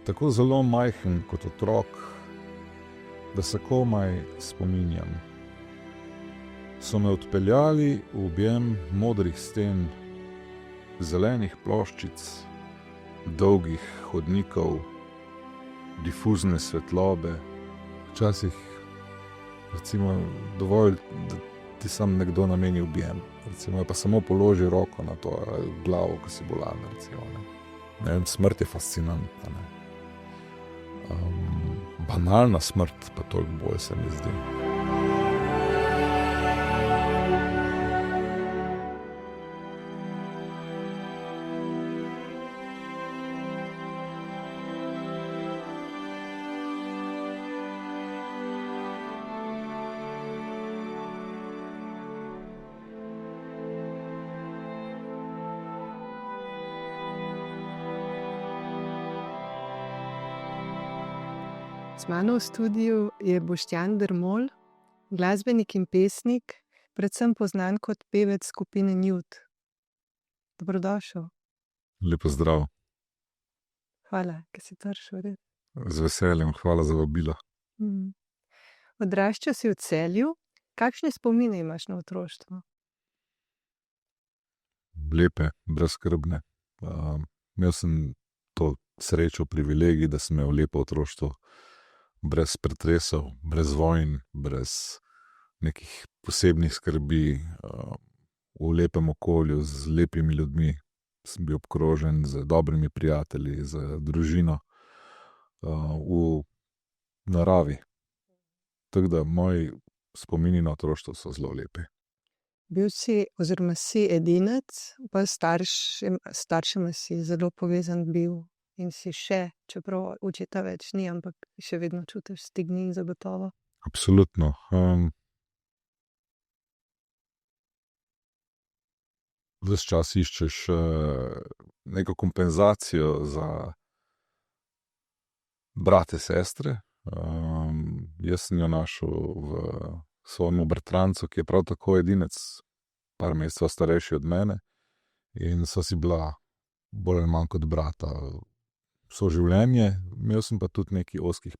tako zelo majhen kot otrok, da se komaj spominjam. So me odpeljali v objem modrih sten, zelenih ploščic, dolgih hodnikov, difuzne svetlobe, včasih recimo dovolj, da ti sam nekdo nameni objem. Recimo pa samo položi roko na to glavo, ko si bolan, recimo. Ne vem, smrt je fascinantna, ne. Banalna smrt pa toliko bolj se mi zdi. Z mano v studiu je Boštjan Dermol, glasbenik in pesnik, predvsem poznan kot pevec skupine Newt. Dobrodošel. Lep pozdrav. Hvala, ker si prišel, res. Z veseljem, hvala za vabilo. Odraščal si v Celju. Kakšne spomine imaš na otroštvo? Lepe, brezskrbne. Imel sem to srečo, privilegij, da sem imel lepo otroštvo. Brez pretresov, brez vojn, brez nekih posebnih skrbi, v lepem okolju, z lepimi ljudmi. Sem bil obkrožen z dobrimi prijatelji, z družino, v naravi. Tako da moji spomini na otroštvo so zelo lepi. Bil si oziroma si edinec, pa staršema si zelo povezan bil. In si še, čeprav očeta več ni, ampak še vedno čutiš stik z njim zagotovo. Absolutno. Ves čas iščeš neko kompenzacijo za brate, sestre. Jaz sem jo našel v svojemu bratrancu, ki je prav tako edinec, par mesecev starejši od mene. In sva si bila bolj ali manj kot brata soživljenje. Imel sem pa tudi nekaj ozkih,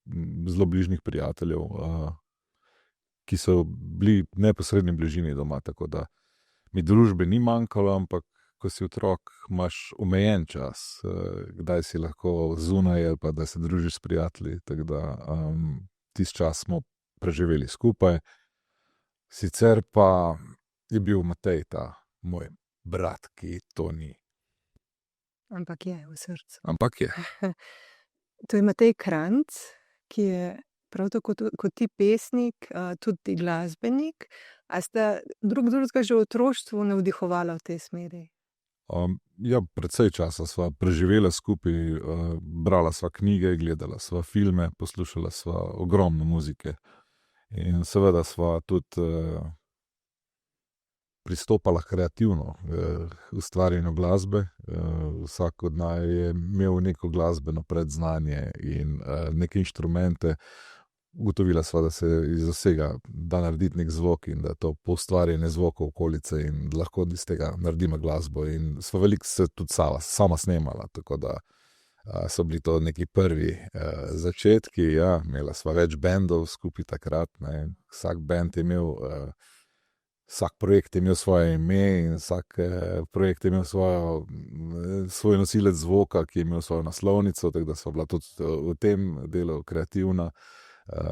zelo bližnjih prijateljev, ki so bili v neposredni bližini doma, tako da mi družbe ni manjkalo, ampak ko si otrok, imaš omejen čas, kdaj si lahko zunaj ali pa da se družiš s prijatelji, tako da tisti čas smo preživeli skupaj. Sicer pa je bil Matej ta moj brat, ki to ni. Ampak je v srcu. Ampak je. To je Matej Kranjc, ki je prav tako kot ti pesnik, tudi glasbenik. A sta drugega že v otroštvu navdihovala v tej smeri? Ja, precej časa sva preživela skupaj, brala sva knjige, gledala sva filme, poslušala sva ogromno muzike. In seveda sva tudi pristopala kreativno k ustvarjanju glasbe. Vsak od naju je imel neko glasbeno predznanje in neke inštrumente. Ugotovila sva, da se iz vsega da narediti nek zvok in da to poustvarjanje zvokov okolice in lahko iz tega naredimo glasbo. In sva veliko se tudi sama snemala, tako da so bili to neki prvi začetki. Ja, imela sva več bendov skupaj takrat, ne. Vsak bend je imel vsak projekt je imel svoje ime in vsak projekt je imel svoj nosilec zvoka, ki je imel svojo naslovnico, tako da sva bila tudi v tem delu kreativna.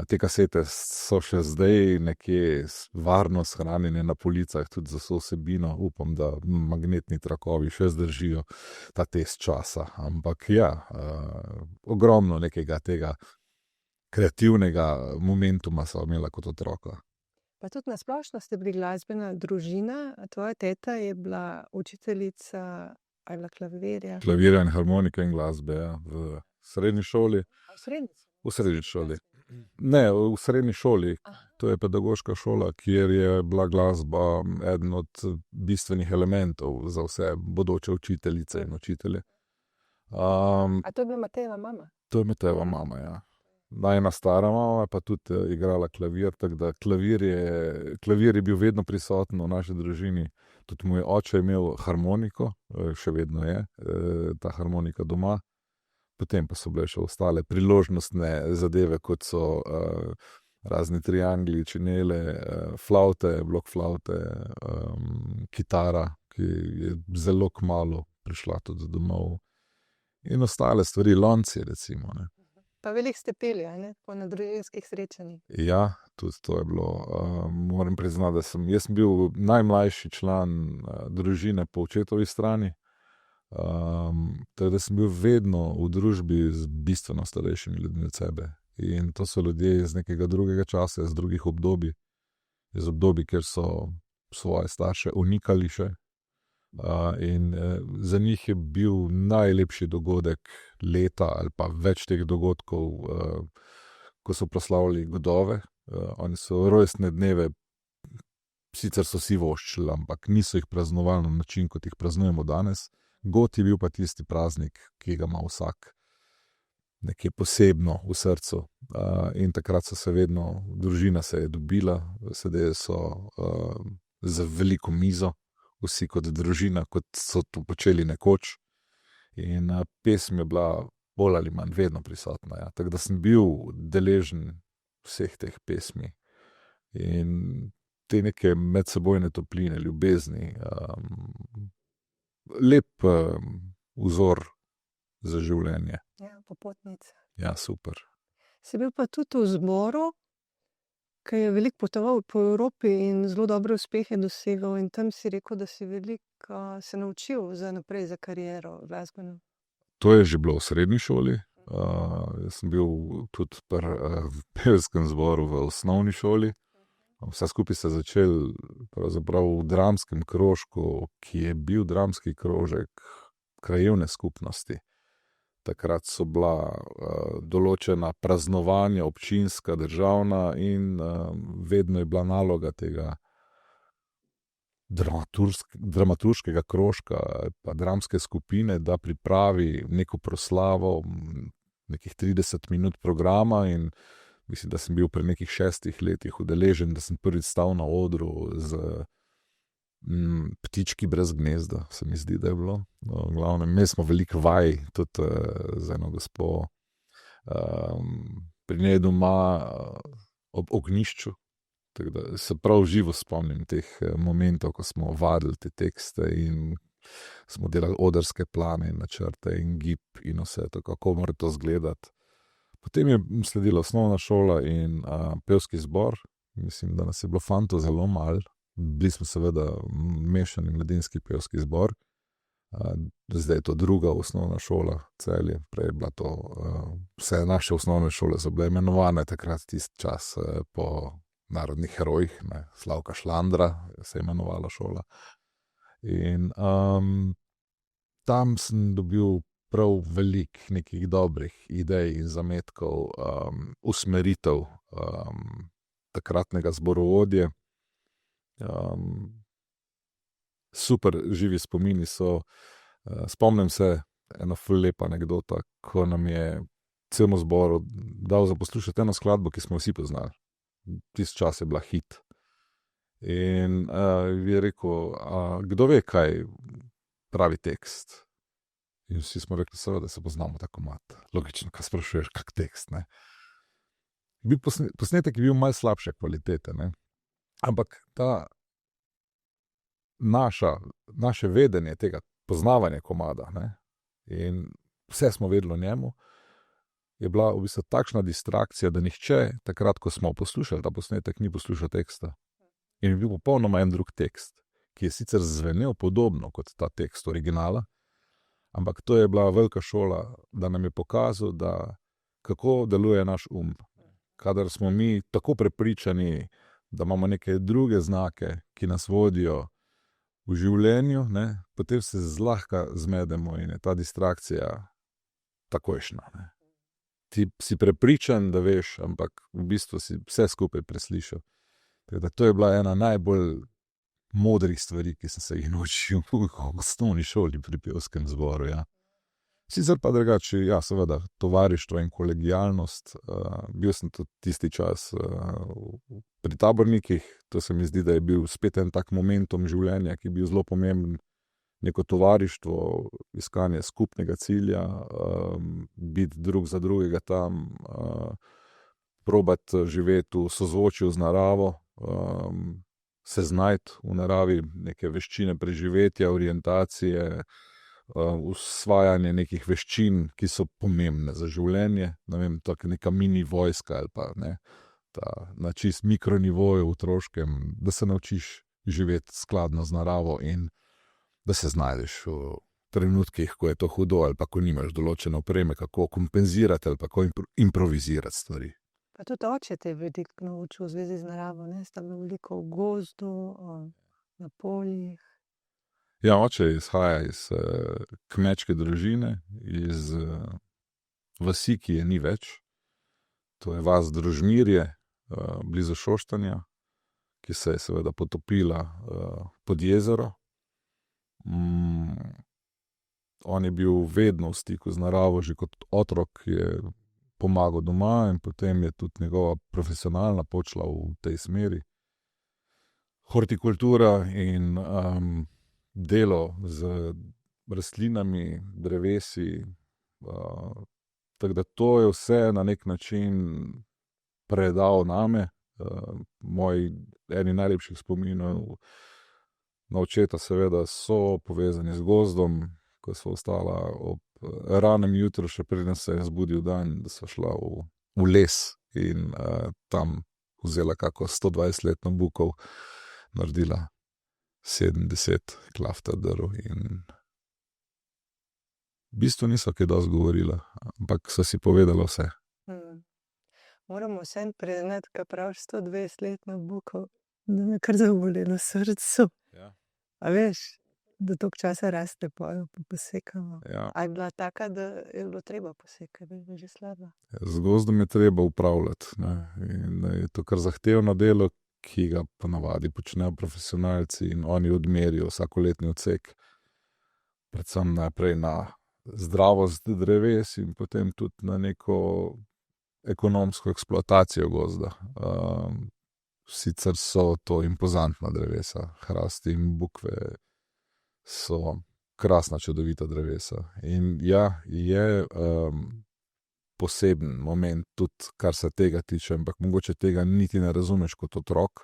Te kasete so še zdaj nekje varno shranjene na policah, tudi za vso vsebino. Upam, da magnetni trakovi še zdržijo ta test časa. Ampak ja, ogromno nekega tega kreativnega momentuma sva imela kot otroka. Pa tudi na splošno ste bili glasbena družina. Tvoja teta je bila učiteljica ali klavirja? Klavirja in harmonike in glasbe, ja, v srednji šoli. V srednji šoli. Ne, v srednji šoli. To je pedagoška šola, kjer je bila glasba eden od bistvenih elementov za vse bodoče učiteljice in učitelje. A to je bila Matejeva mama? To je Matejeva mama, ja. Najina stara mama pa tudi igrala klavir, tako da klavir je bil vedno prisoten v naši družini. Tudi moj oče je imel harmoniko, še vedno je ta harmonika doma. Potem pa so bile še ostale priložnostne zadeve, kot so razni triangli, činele, flavte, blok flavte, kitara, ki je zelo kmalu prišla tudi domov. In ostale stvari, lonci recimo, ne. Pa veliko ste peli, a ne? Po na družinskih srečanjih. Ja, tudi to je bilo. Moram priznati, da jaz sem bil najmlajši član družine po očetovi strani. Tako da sem bil vedno v družbi z bistveno starejšimi ljudmi od sebe. In to so ljudje iz nekega drugega časa, iz drugih obdobij. Iz obdobij, kjer so svoje starše unikali še. In za njih je bil najlepši dogodek leta ali pa več teh dogodkov, ko so proslavljali godove. Oni so rojstne dneve, sicer so si voščili, ampak niso jih praznovali na način, kot jih praznujemo danes. God je bil pa tisti praznik, ki ga ima vsak nekje posebno v srcu. In takrat so se vedno, družina se je dobila, sedeli so za veliko mizo, vsi kot družina, kot so to počeli nekoč. In pesem je bila bolj ali manj vedno prisotna. Ja. Tako da sem bil deležen vseh teh pesmi. In te neke medsebojne topline, ljubezni, lep vzor za življenje. Ja, popotnica. Ja, super. Si bil pa tudi v zboru, ki je veliko potoval po Evropi in zelo dobre uspehe dosegal, in tam si rekel, da si veliko se naučil za naprej, za kariero glasbeno. To je že bilo v srednji šoli. Jaz sem bil tudi v pevskem zboru v osnovni šoli. Vse skupaj se je začelo pravzaprav v dramskem krožku, ki je bil dramski krožek krajevne skupnosti. Takrat so bila določena praznovanja, občinska, državna, in vedno je bila naloga tega dramaturškega krožka pa dramske skupine, da pripravi neko proslavo, nekih 30 minut programa, in mislim, da sem bil pri nekih 6 letih udeležen, da sem prvič stal na odru z Ptički brez gnezda, se mi zdi, da je bilo. V glavnem, imeli smo veliko vaj, tudi z eno gospo, pri njej doma ob ognjišču. Tako da se prav živo spomnim teh momentov, ko smo vadili te tekste in smo delali odrske plane in načrte in gib in vse to, kako mora to izgledati. Potem je sledila osnovna šola in pevski zbor. Mislim, da nas je bilo fantov zelo malo. Bili smo seveda mešani mladinski pevski zbor. Zdaj je to druga osnovna šola, Celje. Prej je bila to, vse naše osnovne šole so bile imenovane takrat tisti čas po narodnih herojih, ne. Slavka Šlandra se je imenovala šola. In tam sem dobil prav veliko nekih dobrih idej in zametkov, usmeritev takratnega zborovodje. Super živi spomini so. Spomnim se ena ful lepa anekdota, ko nam je celemu zboru dal za poslušati eno skladbo, ki smo vsi poznali. Tisti čas je bila hit. In je rekel, kdo ve, kaj pravi tekst? In vsi smo rekli, seveda se poznamo ta komad. Logično, kaj sprašuješ, kak tekst, ne? Posnetek je bil malo slabše kvalitete, ne? Ampak ta naše vedenje tega, poznavanje komada, ne, in vse smo vedeli o njemu, je bila v bistvu takšna distrakcija, da nihče takrat, ko smo poslušali ta posnetek, ni poslušal teksta. In je bil popolnoma en drug tekst, ki je sicer zvenel podobno kot ta tekst originala, ampak to je bila velika šola, da nam je pokazal, da kako deluje naš Kadar smo mi tako prepričani, da imamo neke druge znake, ki nas vodijo v življenju, ne, potem se zlahka zmedemo in je ta distrakcija takojšnja, ne. Ti si prepričan, da veš, ampak v bistvu si vse skupaj preslišal. Tako da to je bila ena najbolj modrih stvari, ki sem se jih naučil v osnovni šoli pri pevskem zboru, ja. Sicer pa drugače, ja, seveda, tovarištvo in kolegialnost. Bil sem tudi tisti čas pri tabornikih. To se mi zdi, da je bil spet en tak momentum življenja, ki je bil zelo pomemben. neko tovarištvo, iskanje skupnega cilja, biti drug za drugega tam, probati živeti v sozvočju z naravo, se znajti v naravi, neke veščine preživetja, orientacije, usvajanje nekih veščin, ki so pomembne za življenje, ne vem, tako neka mini vojska ali pa ne, na čist mikronivoju otroškem, da se naučiš živeti skladno z naravo in da se znajdeš v trenutkih, ko je to hudo ali pa ko nimaš določene opreme, kako kompenzirati ali pa kako improvizirati stvari. Pa tudi oče te je veliko naučil v zvezi z naravo, ne? Sta bili veliko v gozdu, na poljih. Ja, oče izhaja iz kmečke družine, iz vasi, ki je ni več. To je vas Družmirje, blizu Šoštanja, ki se je seveda potopila pod jezero. On je bil vedno v stiku z naravo, že kot otrok je pomagal doma in potem je tudi njegova profesionalna pot šla v tej smeri. Hortikultura in delo z rastlinami, drevesi, tako da to je vse na nek način predal name. Moji eni najlepših spominov na očeta seveda so povezani z gozdom, ko sva ostala ob ranem jutru, še preden se je zbudil dan, da sva šla v les in tam vzela kako 120-letno bukov, naredila 70 klafta drv in v bistvu niso kaj dosti govorila, ampak so si povedala vse. Moramo vseeno priznati, ko praviš 120-letno buko, da me kar zaboli na srcu. Ja. A veš, da toliko časa raste pa posekamo. Ja. A je bila taka, da je bilo treba posekati, da je bila že slaba? Z gozdom je treba upravljati, ne. In je to kar zahtevno delo, ki ga ponavadi počnejo profesionalci in oni odmerijo vsakoletni odsek. Predvsem najprej na zdravost dreves in potem tudi na neko ekonomsko eksploatacijo gozda. Sicer so to impozantna drevesa, hrasti in bukve so krasna, čudovita drevesa. In ja, je poseben moment tudi, kar se tega tiče, ampak mogoče tega niti ne razumeš kot otrok.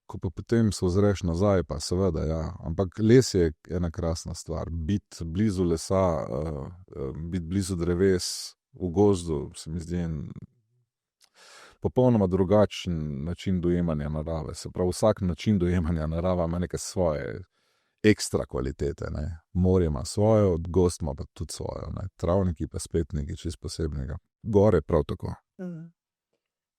Ko pa potem se ozreš nazaj, pa seveda, ja. Ampak les je ena krasna stvar. Biti blizu lesa, biti blizu dreves, v gozdu, se mi zdi en popolnoma drugačen način dojemanja narave. Se pravi, vsak način dojemanja narave ima neke svoje ekstra kvalitete, ne. Morje ima svojo, gozd ima pa tudi svojo, ne. Travniki pa spet nekaj čisto posebnega. Gore prav tako.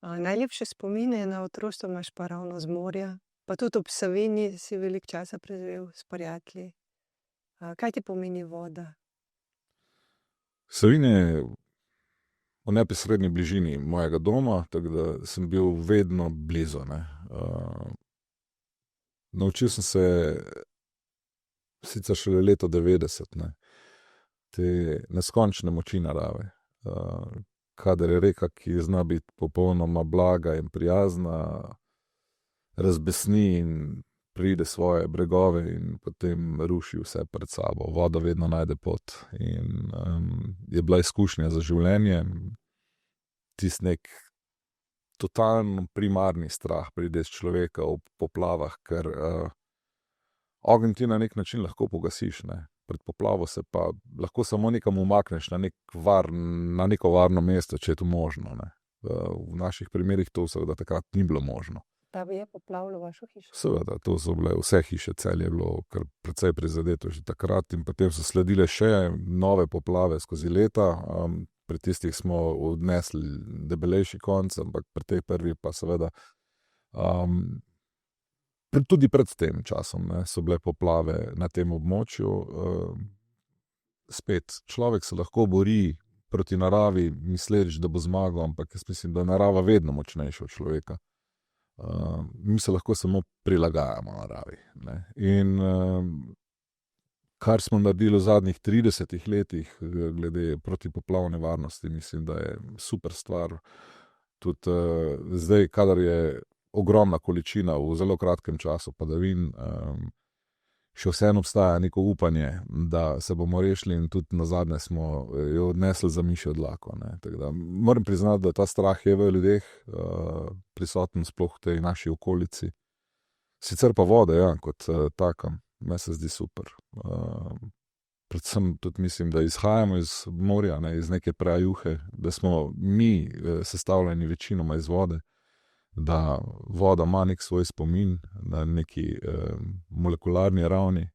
Najlepše spomine na otroštvo imaš pa ravno z morja, pa tudi ob Savinji si veliko časa preživel s prijatelji. Kaj ti pomeni voda? Savinja je v neposredni bližini mojega doma, tako da sem bil vedno blizu, ne. Naučil sem se sicer šele leta 90, ne, te neskončne moči narave. Kadar je reka, ki zna biti popolnoma blaga in prijazna, razbesni in pride svoje bregove in potem ruši vse pred sabo. Voda vedno najde pot in je bila izkušnja za življenje. Tisti nek totalno primarni strah pride z človeka v poplavah, ker ogenj ti na nek način lahko pogasiš, ne. Pred poplavo se pa lahko samo nekam umakneš na neko varno mesto, če je to možno, ne. V naših primerih to seveda takrat ni bilo možno. Pa je poplavilo vašo hišo? Seveda, to so bile vse hiše, Celje je bilo kar precej prizadeto že takrat in potem so sledile še nove poplave skozi leta. Pri tistih smo odnesli debelejši konec, ampak pri tej prvi pa seveda tudi pred tem časom, ne, so bile poplave na tem območju. Spet, človek se lahko bori proti naravi, misleč, da bo zmagal, ampak jaz mislim, da je narava vedno močnejša od človeka. Mi se lahko samo prilagajamo naravi, ne. In kar smo naredili v zadnjih 30 letih glede protipoplavne varnosti, mislim, da je super stvar. Tudi zdaj, kadar je ogromna količina v zelo kratkem času padavin, še vseeno obstaja neko upanje, da se bomo rešili in tudi nazadnje smo jo odnesli za mišjo dlako. Moram priznati, da ta strah je v ljudeh prisoten sploh v tej naši okolici. Sicer pa voda, ja, kot taka, me se zdi super. Predvsem tudi mislim, da izhajamo iz morja, iz neke prajuhe, da smo mi sestavljeni večinoma iz vode, da voda ima nek svoj spomin na neki molekularni ravni.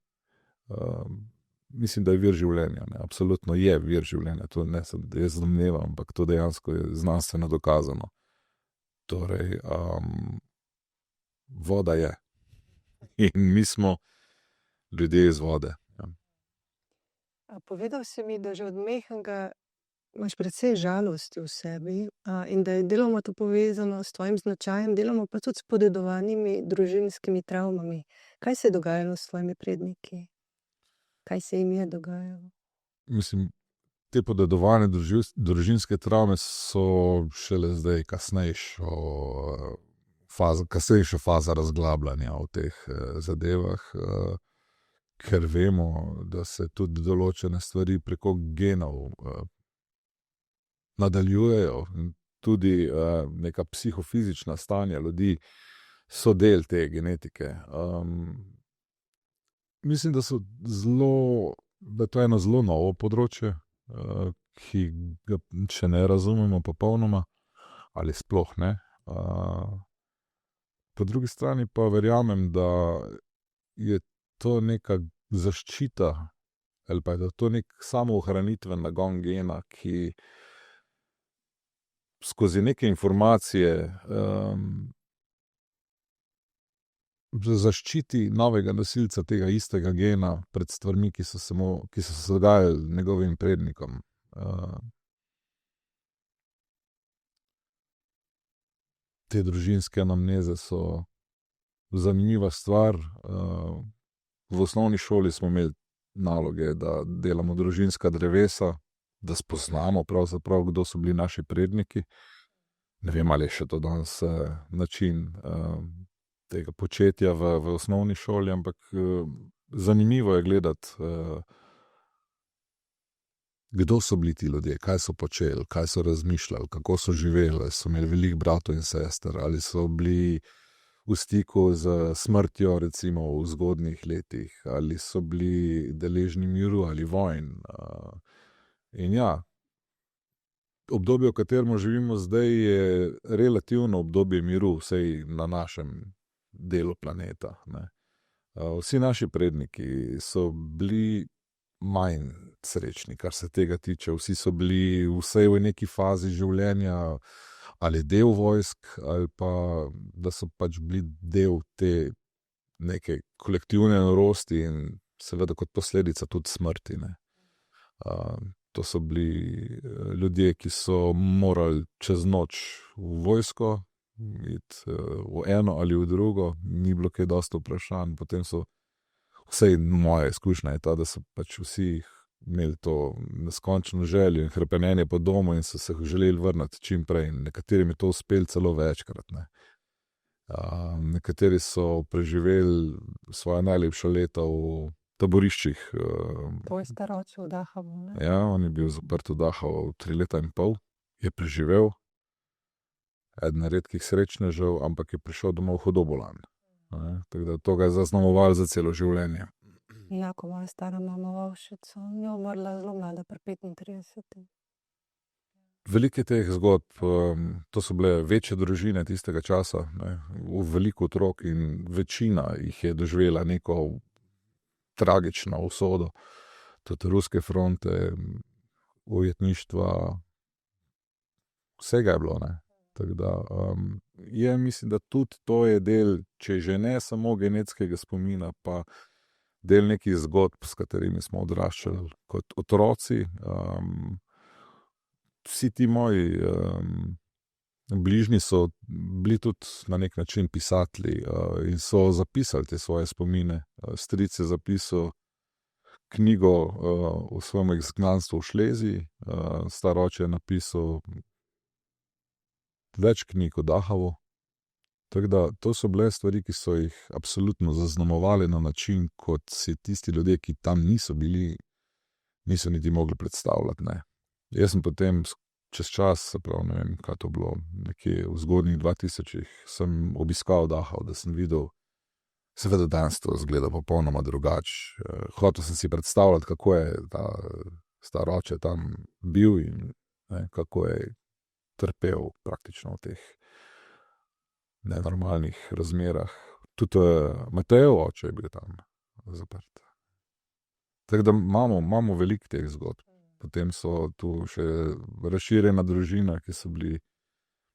Mislim, da je vir življenja. Absolutno je vir življenja. To ne sem jaz domneval, ampak to dejansko je znanstveno dokazano. Torej, voda je. In mi smo ljudje iz vode. Povedal si mi, da že od mehkega imaš precej žalosti v sebi in da je deloma to povezano s tvojim značajem, deloma pa tudi s podedovanimi družinskimi travmami. Kaj se je dogajalo s tvojimi predniki? Kaj se jim je dogajalo? Mislim, te podedovane družinske travme so šele zdaj kasnejša faza razglabljanja o teh zadevah, ker vemo, da se tudi določene stvari preko genov nadaljujejo. Tudi neka psihofizična stanja ljudi so del te genetike. Mislim, da je to eno zelo novo področje, ki ga še ne razumemo popolnoma, ali sploh ne. Po drugi strani pa verjamem, da je to neka zaščita ali pa je to nek samoohranitven nagon gena, ki skozi neke informacije zaščiti novega nosilca tega istega gena pred stvarmi, ki so se dogajali njegovim prednikom. Te družinske anamneze so zanimiva stvar. V osnovni šoli smo imeli naloge, da delamo družinska drevesa, da spoznamo pravzaprav, kdo so bili naši predniki. Ne vem, ali je še to danes način tega početja v osnovni šoli, ampak zanimivo je gledati, kdo so bili ti ljudje, kaj so počeli, kaj so razmišljali, kako so živeli, so imeli veliko bratov in sester, ali so bili v stiku z smrtjo, recimo v zgodnjih letih, ali so bili deležni miru ali vojn. In ja, obdobje, v katerem živimo zdaj, je relativno obdobje miru, vsaj na našem delu planeta. Vsi naši predniki so bili manj srečni, kar se tega tiče. Vsi so bili vsaj v neki fazi življenja ali del vojsk, ali pa da so pač bili del te neke kolektivne norosti in seveda kot posledica tudi smrti. To so bili ljudje, ki so morali čez noč v vojsko, iti v eno ali v drugo, ni bilo kaj dosti vprašanj. Potem so, vsaj moja izkušnja je ta, da so pač vsi imeli to neskončno željo in hrepenenje po domu in so se želeli vrniti čim prej. Nekaterim je to uspelo celo večkrat. Nekateri so preživeli svoja najlepša leta v taboriščih. Tvoj staroče v Dachavu, ne? Ja, on je bil zaprt v Dachavu 3 leta in pol, je preživel, eden redkih srečnežev, ampak je prišel domov hudo bolan. Tako da to ga je zaznamovalo za celo življenje. Enako moja stara mama Vavšica, je umrla zelo mlada, pri 35. Veliko teh zgodb, to so bile večje družine tistega časa, v veliko otrok in večina jih je doživela neko tragično usodo. Tudi ruske fronte, ujetništva, vsega je bilo. Tako da mislim, da tudi to je del, če že ne samo genetskega spomina, pa del nekih zgodb, s katerimi smo odraščali kot otroci. Vsi ti moji bližnji so bili tudi na nek način pisatelji in so zapisali te svoje spomine. Stric je zapisal knjigo o svojem izgnanstvu v Šleziji, star oče je napisal več knjig o Dachavu, Tako da to so bile stvari, ki so jih absolutno zaznamovali na način, kot si tisti ljudje, ki tam niso bili, niso niti mogli predstavljati. Ne. Jaz sem potem čez čas, se pravi, ne vem, kaj to bilo, nekje v zgodnjih 2000-ih, sem obiskal Dachau, da sem videl, seveda danes to izgleda popolnoma drugače. Hotel sem si predstavljati, kako je ta star oče tam bil in ne, kako je trpel praktično v teh nenormalnih razmerah. Tudi Matejev oče je bil tam zaprt. Tako da imamo veliko teh zgodb. Potem so tu še razširjena družina, ki so bili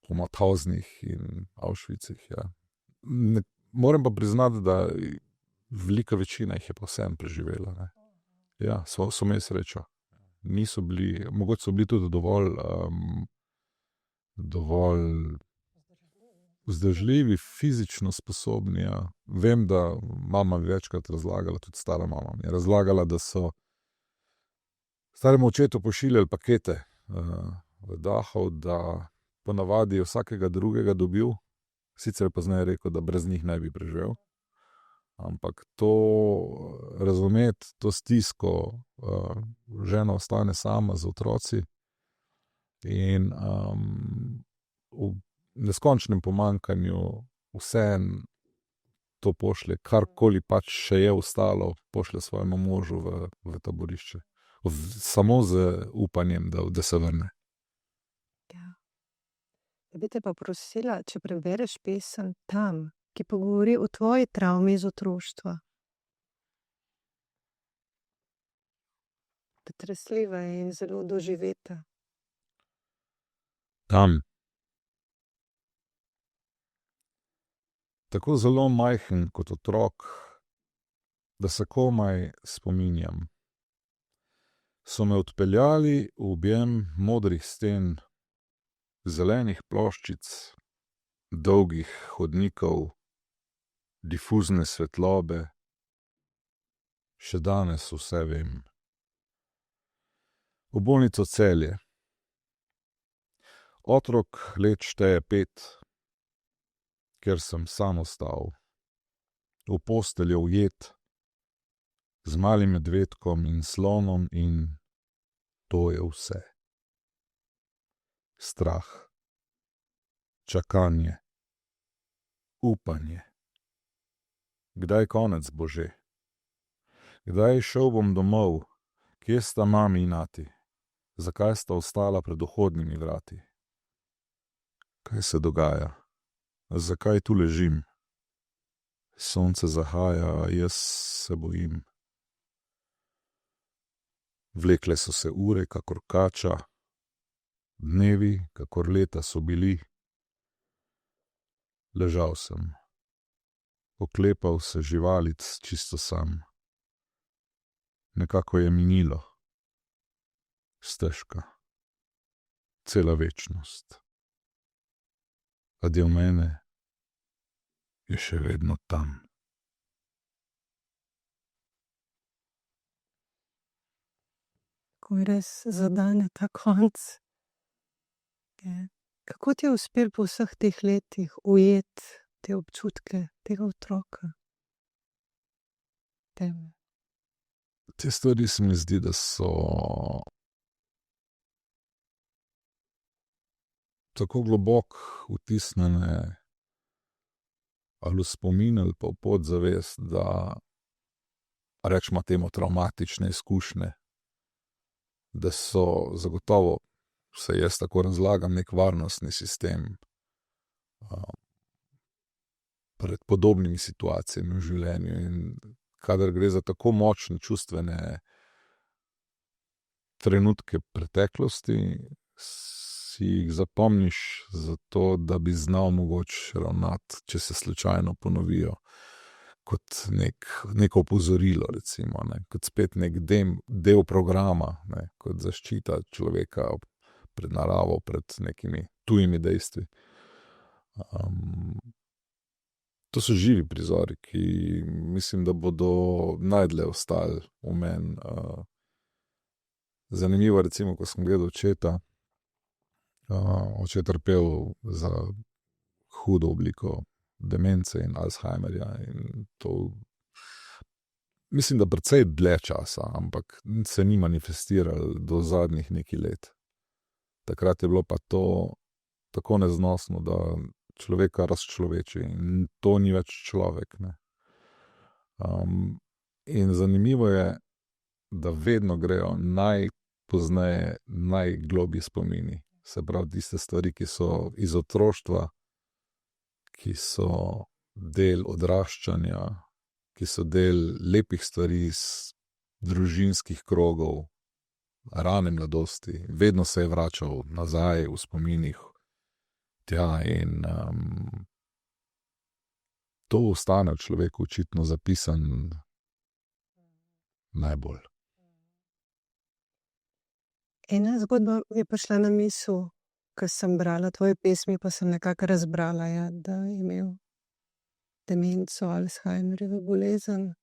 po Mauthausnih in Auschwitzih. Ja. Moram pa priznati, da velika večina jih je pa vsem preživela. Ne. Ja, so imeli srečo. Niso bili, mogoče so bili tudi dovolj vzdržljivi, fizično sposobni. Ja. Vem, da mama mi večkrat razlagala, tudi stara mama mi je razlagala, da so staremu očetu pošiljali pakete v Dachau, da ponavadi vsakega drugega dobil, sicer pa zdaj rekel, da brez njih ne bi preživel. Ampak to razumeti, to stisko, žena ostane sama z otroci in v neskončnem pomanjkanju vseeno to pošlje, karkoli pač še je ostalo, pošlje svojemu možu v taborišče. Samo z upanjem, da se vrne. Ja. Bi te pa prosila, če prebereš pesem Tam, ki pa govori o tvoji travmi iz otroštva. Pretresljiva in zelo doživeta. Tam. Tako zelo majhen kot otrok, da se komaj spominjam. So me odpeljali v objem modrih sten, zelenih ploščic, dolgih hodnikov, difuzne svetlobe. Še danes vse vem. V bolnico Celje. Otrok let šteje 5, ker sem sam ostal. V posteljo ujet, z malim medvedkom in slonom in to je vse. Strah, čakanje, upanje. Kdaj konec bo že? Kdaj šel bom domov? Kje sta mami in ati? Zakaj sta ostala pred vhodnimi vrati? Kaj se dogaja? Zakaj tu ležim? Sonce zahaja, a jaz se bojim. Vlekle so se ure, kakor kača, dnevi, kakor leta so bili. Ležal sem, oklepal se živalic čisto sam. Nekako je minilo. Stežka. Cela večnost. A del mene je še vedno tam. Ko je res zadane ta konc. Kako ti je uspelo po vseh teh letih ujeti te občutke tega otroka? Teme. Te stvari se mi zdi, da so tako globoko vtisnjene ali v spomin ali pa v podzavest, da rečemo temu travmatične izkušnje, da so zagotovo, se jaz tako razlagam, nek varnostni sistem pred podobnimi situacijami v življenju. In kadar gre za tako močne čustvene trenutke preteklosti, si jih zapomniš zato, da bi znal mogoče ravnati, če se slučajno ponovijo, kot neko opozorilo, recimo, ne, kot spet nek del programa, ne, kot zaščita človeka pred naravo, pred nekimi tujimi dejstvi. To so živi prizori, ki mislim, da bodo najdlje ostali v meni. Zanimivo, recimo, ko sem gledal očeta, oče je trpel za hudo obliko demence in Alzheimerja in to. Mislim, da precej dlje časa, ampak se ni manifestiralo do zadnjih nekaj let. Takrat je bilo pa to tako neznosno, da človeka razčloveči in to ni več človek. Ne. In zanimivo je, da vedno grejo najpozneje, najglobji spomini. Se pravi, tiste stvari, ki so iz otroštva, ki so del odraščanja, ki so del lepih stvari iz družinskih krogov, rane mladosti. Vedno se je vračal nazaj v spominih. Tja, in to ostane v človeku očitno zapisan najbolj. Ena zgodba je prišla na misel, ko sem brala tvoje pesmi, pa sem nekako razbrala, ja, da je imel demenco, Alzheimerjevo bolezen.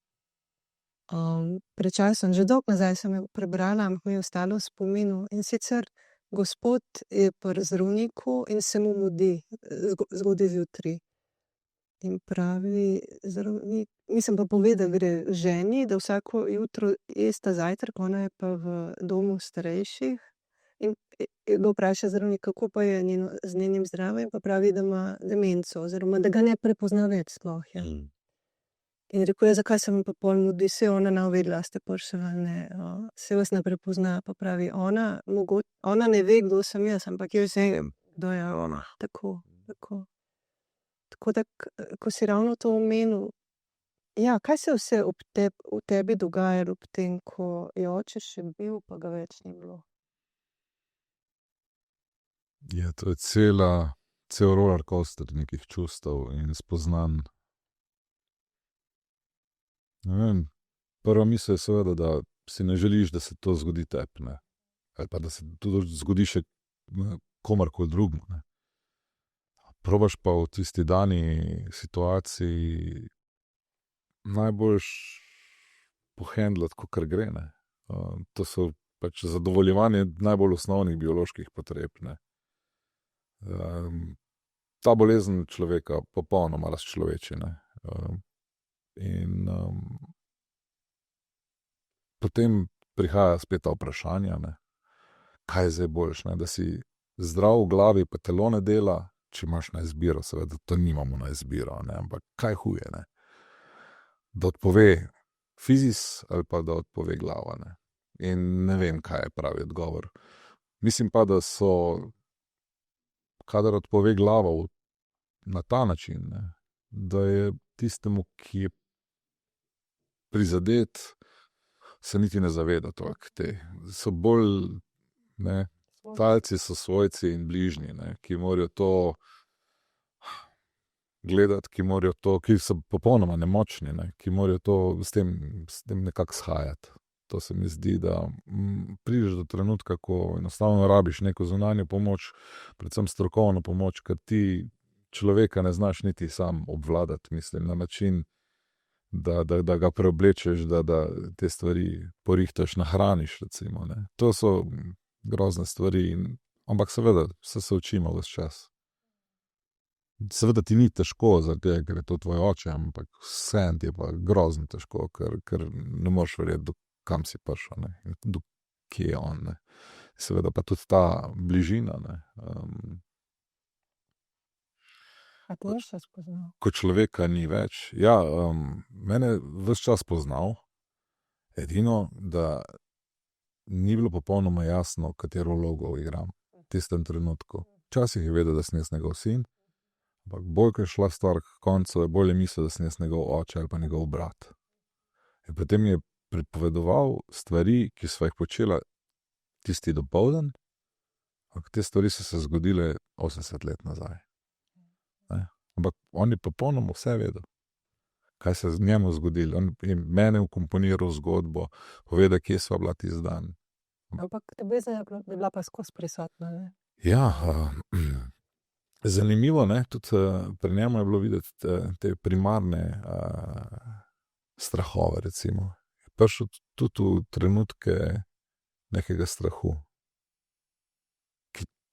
Pred časom, že dolgo nazaj sem jo prebrala, ampak mi je ostalo v spominu. In sicer gospod je pri zdravniku in se mu mudi zgodaj zjutraj. In pravi zdravnik, mislim pa pove, da gre ženi, da vsako jutro jesta zajtrk, ona je pa v domu starejših. In ga vpraša zdravnik, kako pa je z njenim zdravjem, pa pravi, da ima demenco, oziroma da ga ne prepozna več sploh. Ja. In rekel je, zakaj se mu pa pol mudi, se ona ne vedela, ste prišli ali ne, se vas ne prepozna, pa pravi, ona ne ve, kdo sem jaz, ampak jaz vem, kdo je ona. Tako. Tako da, ko si ravno to omenil, ja, kaj se vse v tebi dogajalo ob tem, ko je oče še bil, pa ga več ni bilo? Ja, to je cel rollercoaster nekih čustev in spoznanj. Ne vem, prva misel je seveda, da si ne želiš, da se to zgodi tebi, ne. Ali pa da se to zgodi še komarkoli drugemu, ne. Probaš pa v tisti dani situaciji najboljš pohendlati, kakor gre, ne. To so pač zadovoljevanje najbolj osnovnih bioloških potreb, ne. Ta bolezen človeka popolnoma razčloveči, ne. In potem prihaja spet ta vprašanja, ne. Kaj je zdaj boljše, ne, da si zdrav v glavi, pa telo ne dela, če imaš na izbiro, seveda to nimamo na izbiro, ne, ampak kaj huje, ne. Da odpove fizis ali pa da odpove glava, ne. In ne vem, kaj je pravi odgovor. Mislim pa, da so, kadar odpove glava na ta način, ne, da je tistemu, ki je prizadet, se niti ne zaveda toliko so bolj, ne, talci so svojci in bližnji, ne, ki morajo to gledati, ki so popolnoma nemočni, ne, ki morajo to s tem nekako shajati. To se mi zdi, da prideš do trenutka, ko enostavno rabiš neko zunanjo pomoč, predvsem strokovno pomoč, ker ti človeka ne znaš niti sam obvladati, mislim, na način, da ga preoblečeš, da te stvari porihtaš, nahraniš, recimo, ne. To so grozne stvari, ampak seveda, vse se učimo ves čas. Seveda ti ni težko, zaradi tega, ker je to tvoj oče, ampak vseeno ti je pa grozno težko, ker ne moreš verjeti, kam si prišel, ne, do kje je on, ne. Seveda pa tudi ta bližina, ne. A to še spoznal? Ko človeka ni več. Ja, mene ves čas poznal, edino, da ni bilo popolnoma jasno, katero vlogo igram v tistem trenutku. Včasih je vedel, da sem jaz njegov sin, ampak bolj, ko je šla stvar k koncu, je bolje mislil, da sem jaz njegov oče ali pa njegov brat. In potem mi je pripovedoval stvari, ki sva jih počela tisti dopoldan, ampak te stvari so se zgodile 80 let nazaj. Ne? Ampak on je popolnoma vse vedel, kaj se je z njemu zgodilo. On je mene vkomponiral zgodbo, povedal, kje sva bila tisti dan. Ampak ljubezen je bila pa skozi prisotna, ne? Ja, zanimivo, ne, tudi pri njemu je bilo videti te primarne strahove, recimo. Prišel tudi v trenutke nekega strahu,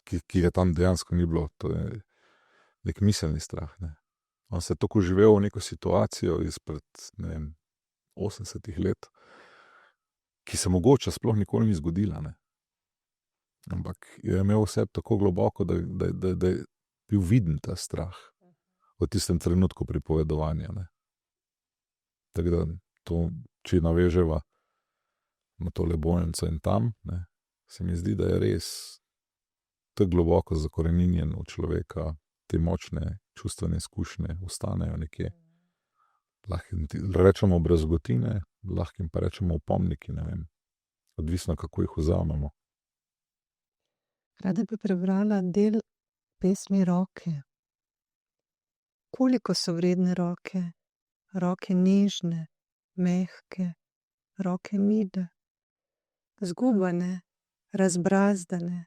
ki ga tam dejansko ni bilo. To je nek miselni strah, ne. On se je tako živel v neko situacijo izpred, ne vem, 80 let, ki se mogoče sploh nikoli ni zgodila, ne. Ampak je imel vse tako globoko, da je bil viden ta strah v tistem trenutku pripovedovanja, ne. Tako da to, če naveževa na tole bolnico in tam, ne, se mi zdi, da je res tako globoko zakoreninjen v človeka, te močne čustvene izkušnje ostanejo nekje. Lahko rečemo brazgotine, lahko jim pa rečemo opomniki, ne vem. Odvisno, kako jih vzamemo. Rada bi prebrala del pesmi Roke. Koliko so vredne roke? Roke nežne, mehke, roke mile, zgubane, razbrazdane,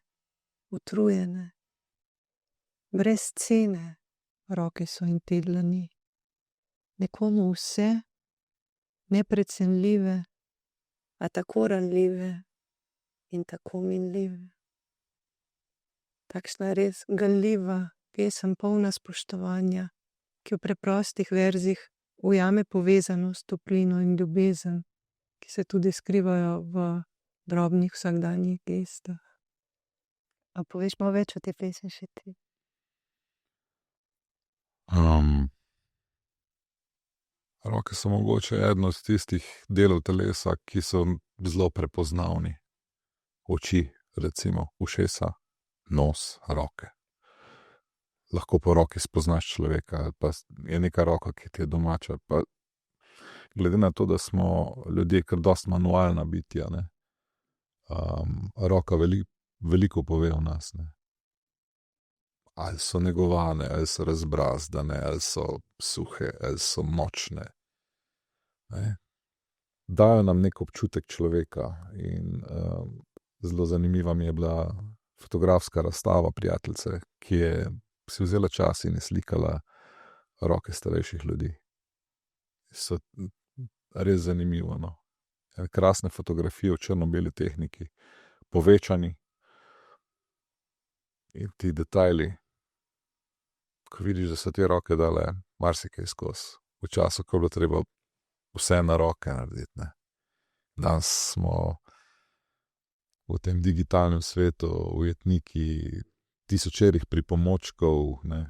utrujene. Brez cene roke so in te dlani. Nekomu vse, neprecenljive, a tako ranljive in tako minljive. Takšna res ganljiva pesem, polna spoštovanja, ki v preprostih verzih ujame povezanost, toplino in ljubezen, ki se tudi skrivajo v drobnih vsakdanjih gestah. A poveš malo več o tej pesmi še ti? Roke so mogoče eno od tistih delov telesa, ki so zelo prepoznavni. Oči, recimo, ušesa, nos, roke. Lahko po roki spoznaš človeka, pa je neka roka, ki ti je domača. Pa glede na to, da smo ljudje kar dosti manualna bitja, ne, roka veliko pove o nas, ne. Ali so negovane, ali so razbrazdane, ali so suhe, ali so močne. Ne. Dajo nam nek občutek človeka in zelo zanimiva mi je bila fotografska razstava prijateljice, ki je si vzela čas in je slikala roke starejših ljudi. So res zanimivo, no. Krasne fotografije v črno-beli tehniki, povečani in ti detajli, ko vidiš, da so te roke dale marsikaj skozi. V času, ko je bilo treba vse na roke narediti, ne. Danes smo v tem digitalnem svetu ujetniki tisočerih pripomočkov, ne.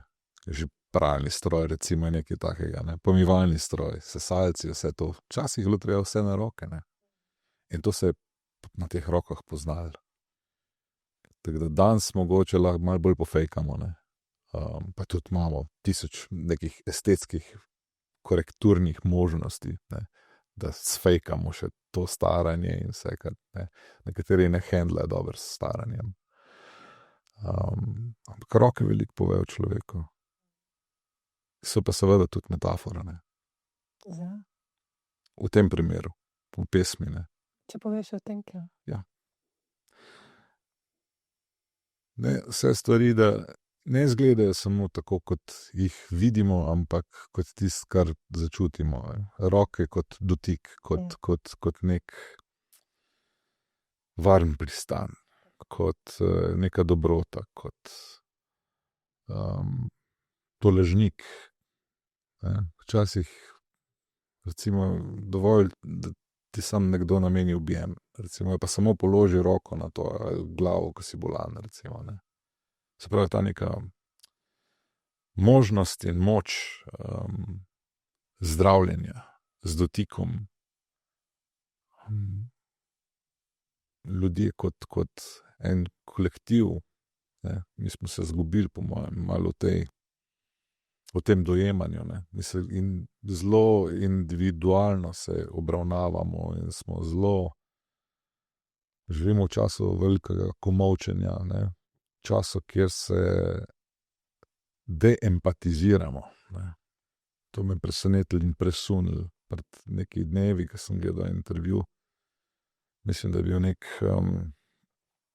Že pralni stroj, recimo, je nekaj takega, ne. Pomivalni stroj, sesalci, vse to. Včasih je bilo treba vse na roke, ne. In to se je na teh rokah poznalo. Tako da danes mogoče lahko malo bolj pofejkamo, ne. Pa tudi imamo tisoč nekih estetskih korekturnih možnosti, ne, da sfejkamo še to staranje in vse, kar, ne. Nekateri ne hendlajo dobro s staranjem. Ampak roke veliko povejo človeku. So pa seveda tudi metafora, ne. Ja. V tem primeru, v pesmi, ne. Če poveš o tem, kaj? Ja. Ne, vse stvari, da ne izgledajo samo tako, kot jih vidimo, ampak kot tisto, kar začutimo. Roke kot dotik, kot nek varen pristan, kot neka dobrota, kot tolažnik. Včasih, recimo, dovolj, da ti sam nekdo nameni objem, recimo, pa samo položi roko na to, ali glavo, ko si bolan, recimo, ne. Se pravi, ta neka možnost in moč zdravljenja z dotikom. Ljudje kot en kolektiv, ne. Mi smo se zgubili, po mojem, malo v tem dojemanju, ne. Mislim, in zelo individualno se obravnavamo in smo zelo, živimo v času velikega komolčenja, ne. Času, kjer se deempatiziramo, ne. To me je presenetilo in presunilo. Pred nekaj dnevi, ko sem gledal intervju, mislim, da je bil nek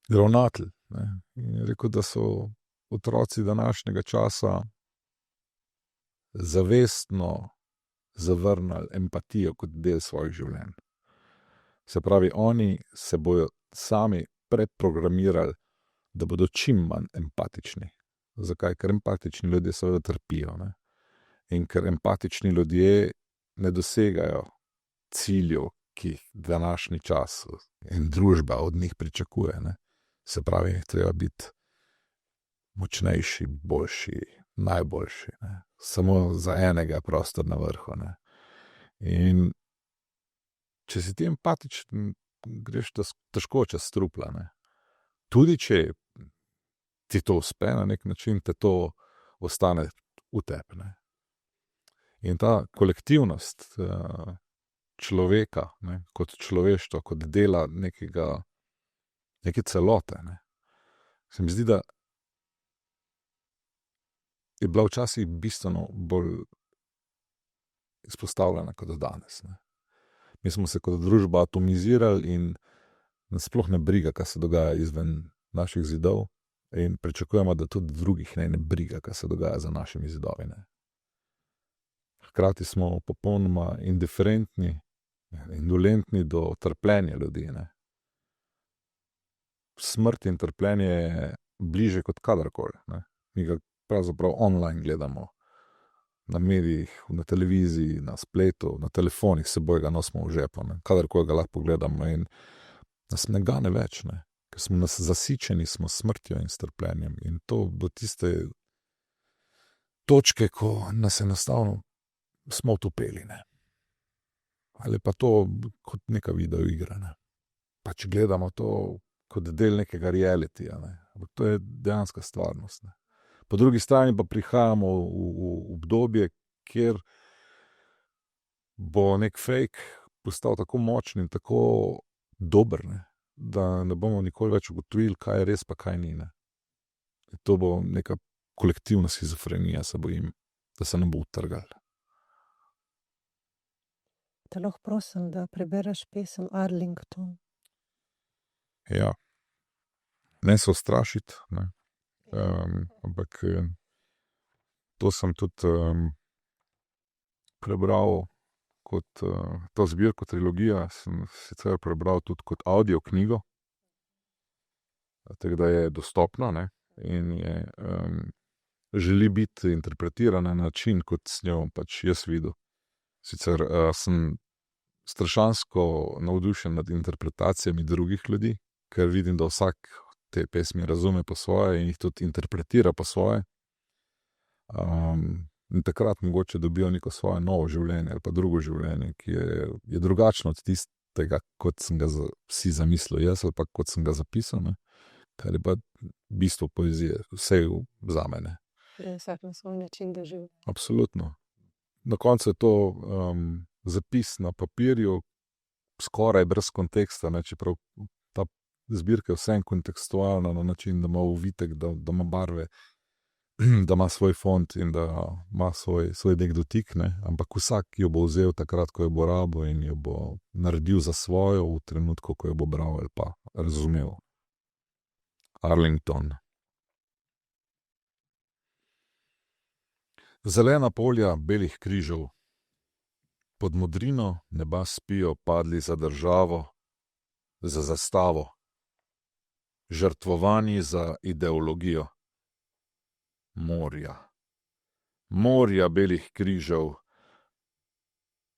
ravnatelj, ne, in je rekel, da so otroci današnjega časa zavestno zavrnili empatijo kot del svojih življenj. Se pravi, oni se bojo sami predprogramirali, da bodo čim manj empatični. Zakaj? Ker empatični ljudje seveda trpijo, ne. In ker empatični ljudje ne dosegajo ciljev, ki jih današnji čas in družba od njih pričakuje. Ne. Se pravi, treba biti močnejši, boljši, najboljši. Ne. Samo za enega prostor na vrhu. Ne. In če si ti empatičen, greš težko čez trupla. Ne. Tudi če ti to uspe na nek način, te to ostane v tebi. Ne. In ta kolektivnost človeka, ne, kot človeštvo, kot dela neke celote, ne, se mi zdi, da je bila včasih bistveno bolj izpostavljena kot danes. Ne. Mi smo se kot družba atomizirali in nas sploh ne briga, kaj se dogaja izven naših zidov, in pričakujemo, da tudi drugih ne briga, kaj se dogaja za našimi zidovi. Ne. Hkrati smo popolnoma indiferentni, indolentni do trpljenja ljudi. Ne. Smrt in trpljenje je bliže kot kadarkoli. Ne. Mi ga pravzaprav online gledamo, na medijih, na televiziji, na spletu, na telefonih, seboj ga nosimo v žepu. Ne. Kadarkoli ga lahko gledamo in nas ne gane več, ne. Ker smo nas zasičeni smo s smrtjo in s trpljenjem. In to do tiste točke, ko nas enostavno smo utopeli. Ne. Ali pa to kot neka video igra. Ne. Pač gledamo to kot del nekega realitija. Ne. Ampak to je dejanska stvarnost. Ne. Po drugi strani pa prihajamo v obdobje, kjer bo nek fake postal tako močen in tako dober, ne, da ne bomo nikoli več ugotovili, kaj je res pa kaj ni. Ne. To bo neka kolektivna shizofrenija, se bojim, da se nam bo utrgal. Te lahko prosim, da prebereš pesem Arlington. Ja. Ne se ustrašiti, ne. Ampak to sem tudi prebral kot to zbirko trilogija, sem sicer prebral tudi kot audio knjigo, tako da je dostopna, ne, in je želi biti interpretirana na način, kot sem jo pač jaz videl. Sicer sem strašansko navdušen nad interpretacijami drugih ljudi, ker vidim, da vsak te pesmi razume po svoje in jih tudi interpretira po svoje. In takrat mogoče dobijo neko svoje novo življenje ali pa drugo življenje, ki je drugačno od tistega, kot sem ga si zamislil jaz ali pa kot sem ga zapisal, ne. Kar je pa bistvo poezije, vse za mene. Vsak na svoj način doživi. Absolutno. Na koncu je to zapis na papirju, skoraj brez konteksta, ne, čeprav ta zbirka je vsem kontekstualna na način, da ima uvitek, da ima barve, da ima svoj font in da ima svoj nek dotik, ne, ampak vsak jo bo vzel takrat, ko jo bo rabil in jo bo naredil za svojo v trenutku, ko jo bo bral ali pa razumel. Arlington. Zelena polja belih križev, pod modrino neba spijo padli za državo, za zastavo, žrtvovani za ideologijo. Morja belih križev,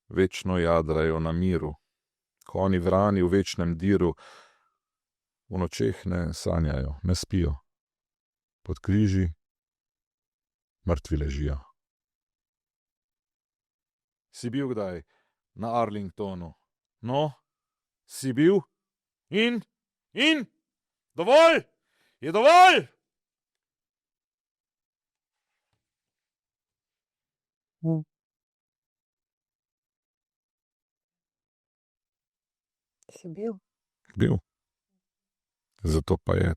večno jadrajo na miru, konji vrani v večnem diru, v nočeh ne sanjajo, ne spijo, pod križi mrtvi ležijo. Si bil kdaj na Arlingtonu? No, si bil? In? Dovolj? Je dovolj? Si bil? Bil. Zato pa je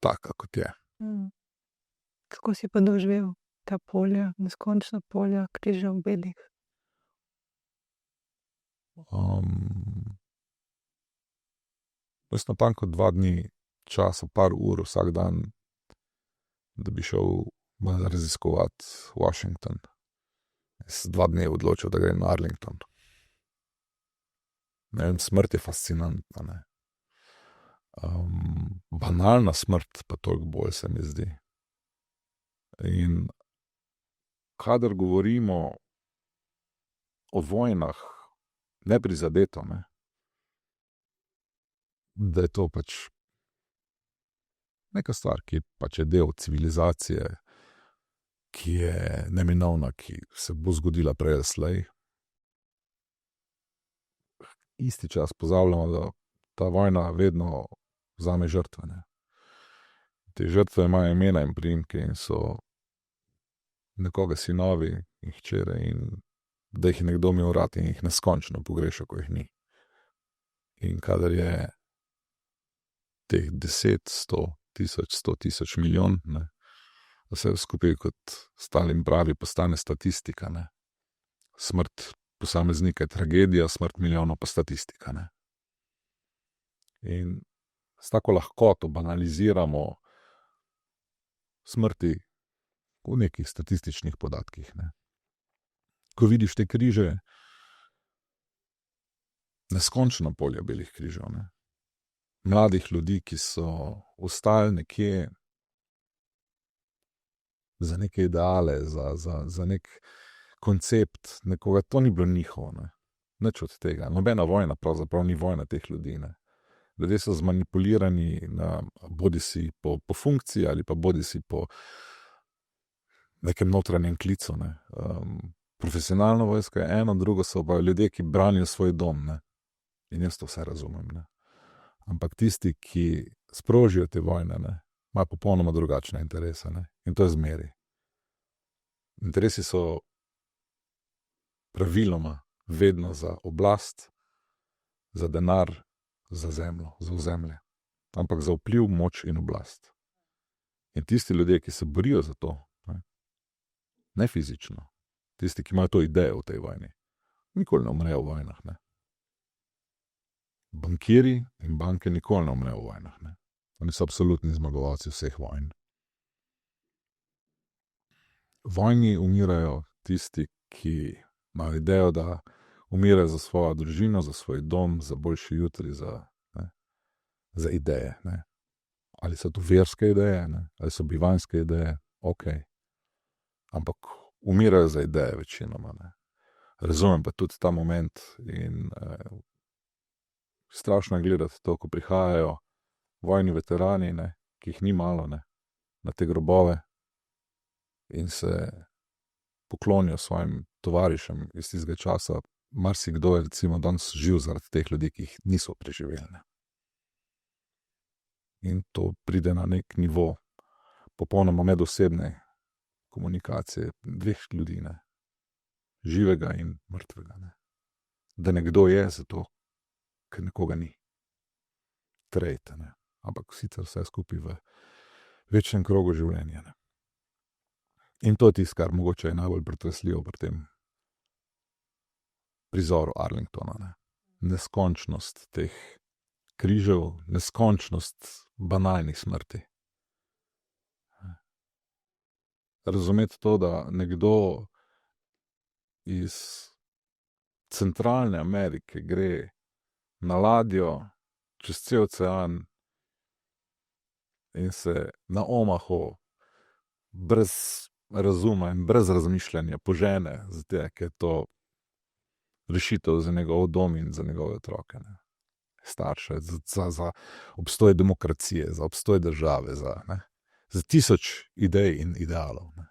taka, kot je. Kako si pa doživel ta polja, neskončna polja križev belih? Jaz natanko 2 dni časa, par ur vsak dan, da bi šel raziskovati Washington. Jaz 2 dni odločil, da grem na Arlington. Ne vem, smrt je fascinantna, ne. Banalna smrt pa toliko bolj, se mi zdi. In kadar govorimo o vojnah neprizadeto, ne, da je to pač neka stvar, ki pač je del civilizacije, ki je neminovna, ki se bo zgodila prej ali slej. Isti čas pozabljamo, da ta vojna vedno vzame žrtve. Ne. Te žrtve imajo imena in priimke in so nekoga sinovi in hčere, in da jih je nekdo imel rad in jih neskončno pogreša, ko jih ni. In kadar je teh 10, 100 tisoč, 100 tisoč, milijon, ne, vse skupaj, kot Stalin pravi, postane statistika. Ne. Smrt posameznika je tragedija, smrt milijonov pa statistika. Ne. In s tako lahkoto banaliziramo smrti v nekih statističnih podatkih. Ne. Ko vidiš te križe, neskončno polje belih križev, ne. Mladih ljudi, ki so ostali nekje za neke ideale, za nek koncept nekoga, to ni bilo njihovo. Ne. Nič od tega. Nobena vojna pravzaprav ni vojna teh ljudi. Ne. Ljudje so zmanipulirani bodisi po funkciji ali pa bodisi po nekem notranjem klicu. Ne. Profesionalna vojska je eno, drugo so pa ljudje, ki branijo svoj dom. Ne. In jaz to vse razumem. Ne. Ampak tisti, ki sprožijo te vojne, ne, imajo popolnoma drugačne interese. Ne. In to je zmeri. Interesi so praviloma vedno za oblast, za denar, za zemljo, za ozemlje. Ampak za vpliv, moč in oblast. In tisti ljudje, ki se borijo za to, ne fizično, tisti, ki imajo to idejo v tej vojni, nikoli ne umrejo v vojnah. Ne. Bankiri in banke nikoli ne umrejo v vojnah. Ne. Oni so absolutni zmagovalci vseh vojn. V vojni umirajo tisti, ki imajo idejo, da umirajo za svojo družino, za svoj dom, za boljši jutri, za ideje. Ne. Ali so to verske ideje, ne, ali so bivanjske ideje, ok. Ampak umirajo za ideje večinoma. Ne. Razumem pa tudi ta moment in strašno je gledati to, ko prihajajo vojni veterani, ne, ki jih ni malo, ne, na te grobove in se poklonijo svojim tovarišem iz tistega časa. Marsikdo je recimo danes živ zaradi teh ljudi, ki jih niso preživeli. Ne. In to pride na nek nivo popolnoma medosebne komunikacije dveh ljudi, ne. Živega in mrtvega. Ne. Da nekdo je zato, ker nekoga ni. Trejte, ne. Ampak sicer vse skupaj v večnem krogu življenja. Ne. In to je tisto, kar mogoče je najbolj pretresljivo pri tem prizoru Arlingtona. Ne. Neskončnost teh križev, neskončnost banalnih smrti. Razumeti to, da nekdo iz centralne Amerike gre na ladjo čez cel ocean in se na Omahu brez razuma in brez razmišljanja požene, zato ker je to rešitev za njegov dom in za njegove otroke. Ne. Starše, za obstoj demokracije, za obstoj države, za 1000 idej in idealov. Ne.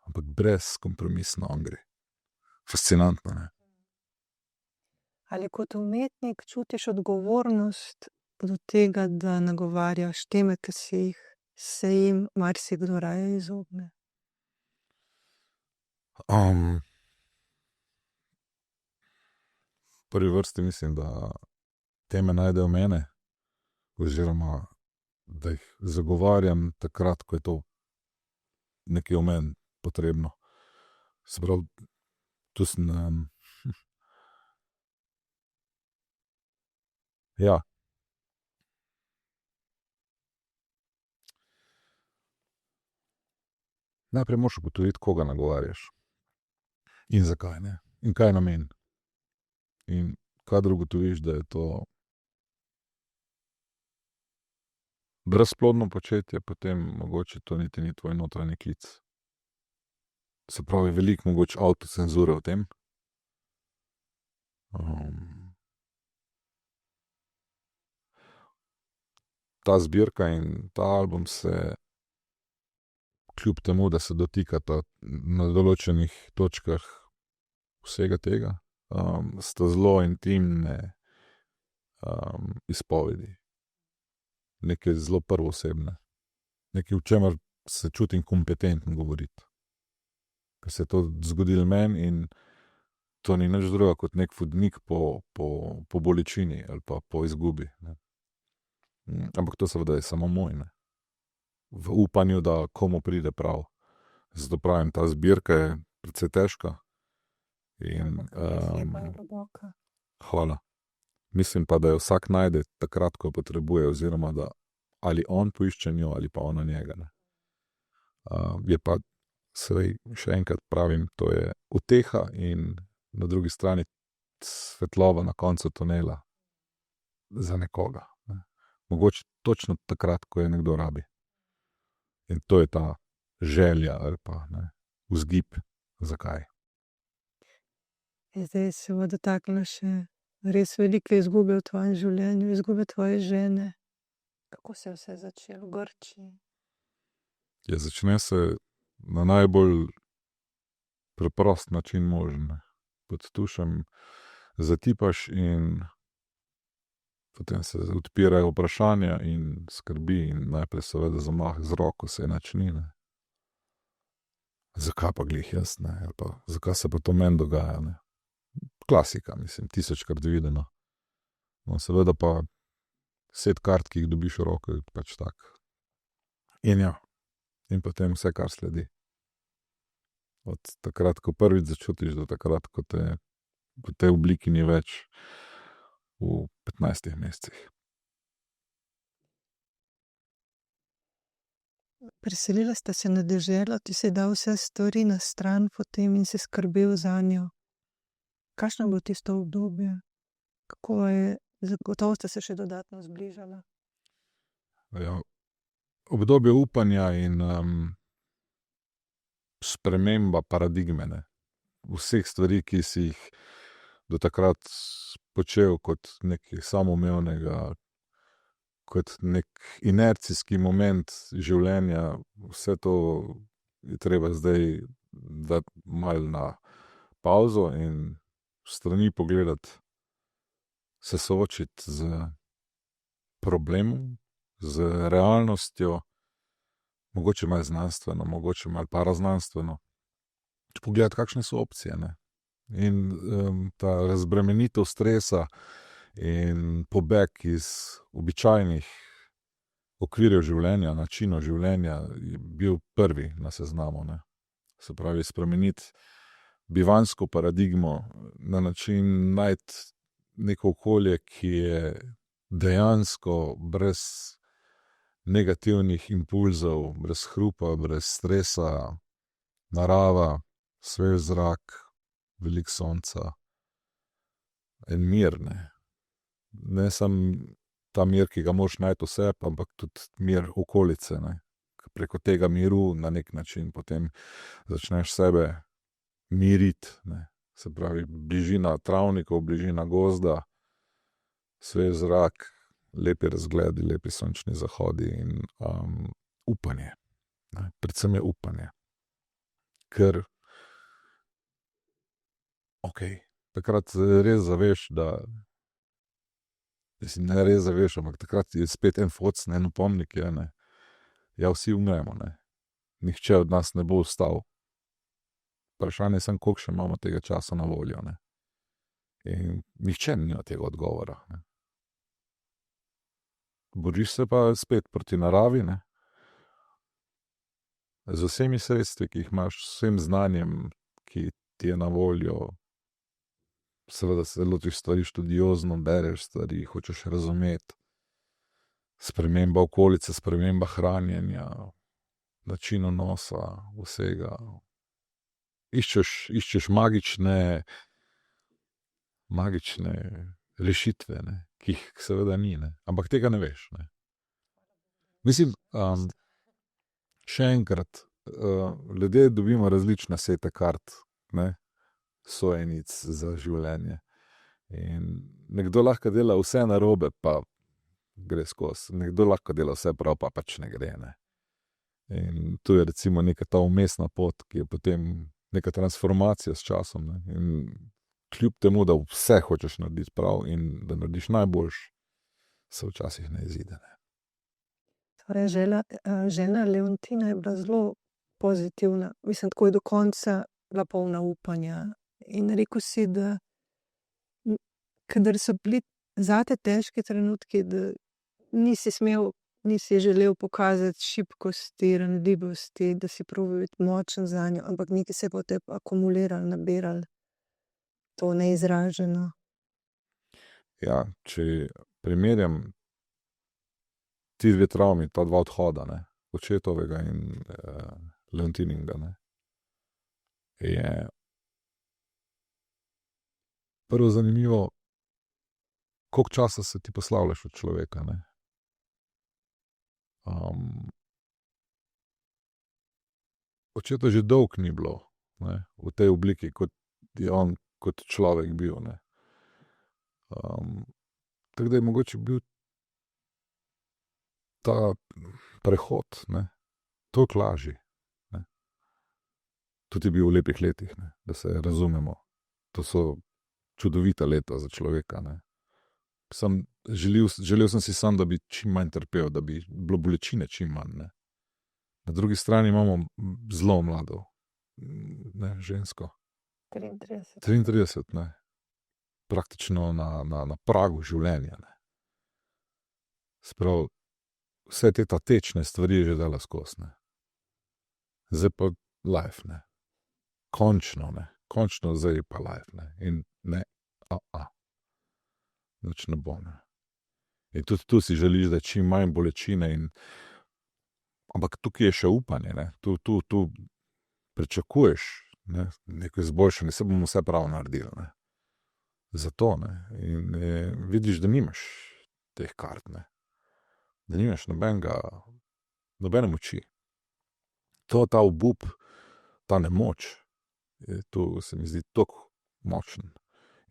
Ampak brez kompromisno on gre. Fascinantno. Ne. Ali kot umetnik čutiš odgovornost do tega, da nagovarjaš teme, ki se jim marsikdo raje izogne? V prvi vrsti mislim, da teme najdejo mene, oziroma da jih zagovarjam takrat, ko je to nekaj v meni potrebno. Se pravi, tu sem ja. Najprej moraš ugotoviti, koga nagovarjaš. In zakaj, ne. In kaj je namen. In kadar ugotoviš, da je to brezplodno početje, potem mogoče to niti ni tvoj notranji klic. Se pravi, veliko mogoče avtocenzure v tem. Ta zbirka in ta album se, kljub temu, da se dotikata na določenih točkah vsega tega, sta zelo intimne izpovedi. Nekaj zelo prvoosebne. Nekaj, v čemer se čutim kompetenten govoriti. Ker se je to zgodilo meni in to ni nič drugega kot nek vodnik po bolečini ali pa po izgubi. Ne. Ampak to seveda je samo moj. Ne. V upanju, da komu pride prav. Zato pravim, ta zbirka je precej težka. In, hvala. Mislim pa, da jo vsak najde takrat, ko potrebuje, oziroma da ali on poišče njo ali pa ona njega. Ne. Je pa, seveda, še enkrat pravim, to je uteha in na drugi strani svetloba na koncu tunela za nekoga. Ne. Mogoče točno takrat, ko je nekdo rabi. In to je ta želja ali pa vzgib, zakaj. Zdaj se bo dotaknila še res velike izgube v tvojem življenju, izgube tvoje žene. Kako se je vse začelo v Grčiji? Ja, začne se na najbolj preprost način možen. Pod tušem zatipaš in potem se odpirajo vprašanja in skrbi in najprej seveda zamah z roko, se nič ni. Zakaj pa glih jaz, ne? Ali pa zakaj se pa to meni dogaja, ne? Klasika, mislim, 1000-krat videno. No, seveda pa set kart, ki jih dobiš v roko, je pač tak. In ja, in potem vse, kar sledi. Od takrat, ko prvič začutiš, do takrat, ko te v tej obliki ni več, v 15 mesecih. Preselila sta se na deželo, ti si dal vse stvari na stran potem in si skrbel zanjo. Kakšno je bilo tisto obdobje? Kako je, zagotovo sta se še dodatno zbližala? Ja, obdobje upanja in sprememba paradigme, ne. Vseh stvari, ki si jih do takrat počel kot nekaj samoumevnega, kot nek inercijski moment življenja, vse to je treba zdaj dati malo na pavzo in strani pogledati, se soočiti z problemom, z realnostjo, mogoče malo znanstveno, mogoče malo paraznanstveno. Pogledati, kakšne so opcije, ne. In ta razbremenitev stresa in pobeg iz običajnih okvirjev življenja, načinov življenja je bil prvi na seznamu, ne. Se pravi, spremeniti bivanjsko paradigmo na način najti neko okolje, ki je dejansko brez negativnih impulzov, brez hrupa, brez stresa, narava, svež zrak, veliko sonca, en mir, ne. Ne samo ta mir, ki ga moraš najti v sebi, ampak tudi mir okolice, ne. Preko tega miru na neki način potem začneš sebe miriti, ne. Se pravi, bližina travnikov, bližina gozda, svež zrak, lepi razgledi, lepi sončni zahodi in upanje. Ne. Predvsem je upanje. Ker takrat res zaveš, da ne res zaveš, ampak takrat je spet en foc, en opomnik je, ne. Ja, vsi umremo, ne. Nihče od nas ne bo ostal. Vprašanje je samo, koliko še imamo tega časa na voljo, ne. In nihče nima tega odgovora, ne. Boriš se pa spet proti naravi, ne. Z vsemi sredstvi, ki jih imaš, s vsem znanjem, ki ti je na voljo. Seveda se lotiš stvari študiozno, bereš stvari, hočeš razumeti. Sprememba okolice, sprememba hranjenja, način odnosa, vsega. Iščeš magične rešitve, ne, ki jih seveda ni, ne. Ampak tega ne veš, ne. Mislim, še enkrat, ljudje dobimo različne sete kart, ne, sojenic za življenje. In nekdo lahko dela vse narobe, pa gre skozi. Nekdo lahko dela vse prav, pa pač ne gre, ne. In tu je recimo neka ta vmesna pot, ki je potem neka transformacija s časom, ne. In kljub temu, da vse hočeš narediti prav in da narediš najboljš, se včasih ne izide, ne. Torej, žena Leontina je bila zelo pozitivna. Mislim, tako je do konca bila polna upanja. In rekel si, da kadar so bili zate težki trenutki, da nisi želel pokazati šibkosti, ranljivosti, da si probal biti močen zanjo, ampak nekaj se je po tebi akumuliralo, nabiralo. To neizraženo. Ja, če primerjam ti dve travmi, ta dva odhoda, ne, očetovega in Leontininga, ne, je prvo zanimivo, koliko časa se ti poslavljaš od človeka, ne. Očeta že dolgo ni bilo, ne, v tej obliki, kot je on kot človek bil, ne. Tako da je mogoče bil ta prehod, ne, toliko lažji, ne. Tudi je bil v lepih letih, ne, da se razumemo. To so čudovita leta za človeka, ne. Želel sem si sam, da bi čim manj trpel, da bi bilo bolečine čim manj, ne. Na drugi strani imamo zelo mlado, ne, žensko. 33. 33, ne. Praktično na pragu življenja, ne. Sprav, vse te tečne stvari je že dala skozi, ne. Zdaj pa life, ne. Končno, ne. Končno zdaj je pa life, ne. In ne, nič ne bo, ne. In tudi tu si želiš, da je čim manj bolečine in ampak tukaj je še upanje, ne. Tu pričakuješ, ne, neko izboljšanje, saj bomo vse prav naredili, ne. Zato, ne. In vidiš, da nimaš teh kart, ne. Da nimaš nobene moči. Ta obup, ta nemoč, tu se mi zdi toliko močen.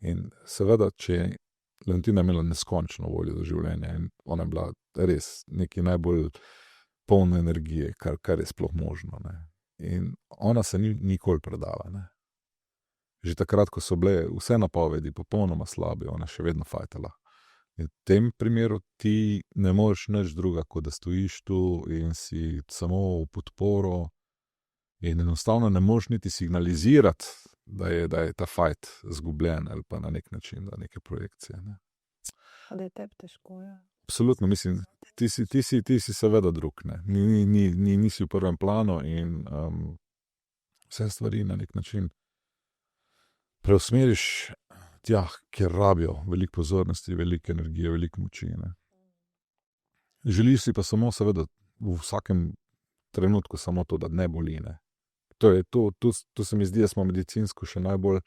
In seveda, če je Leontina imela neskončno voljo do življenja in ona je bila res nekaj najbolj polna energije, kar je sploh možno, ne. In ona se ni nikoli predala, ne. Že takrat, ko so bile vse napovedi popolnoma slabe, ona še vedno fajtala. In v tem primeru ti ne moreš nič druga, kot da stojiš tu in si samo v podporo in enostavno ne moreš niti signalizirati, da je ta fajt zgubljen ali pa na nek način, da neke projekcije, ne. Da je tebi težko, ja. Absolutno, mislim, ti si seveda drug, ne. Nisi v prvem planu in vse stvari na nek način preusmeriš tja, kjer rabijo veliko pozornosti, veliko energije, veliko moči, ne. Želiš si pa samo seveda v vsakem trenutku samo to, da ne boli, ne. To se mi zdi, da smo medicinsko še najbolj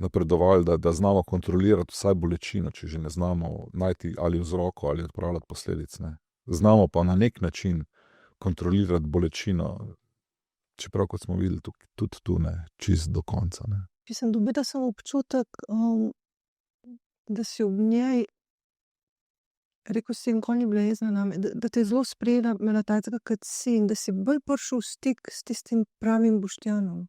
napredovali, da znamo kontrolirati vsaj bolečino, če že ne znamo najti ali vzroko ali odpravljati posledic, ne. Znamo pa na nek način kontrolirati bolečino, čeprav kot smo videli tudi tu, ne, čisto do konca, ne. Mislim, dobila sem občutek, da si ob njej, rekel si, nikoli ni bila jezna name, da te je zelo sprejela, imela takega, kot si, in da si bolj prišel v stik s tistim pravim Boštjanom.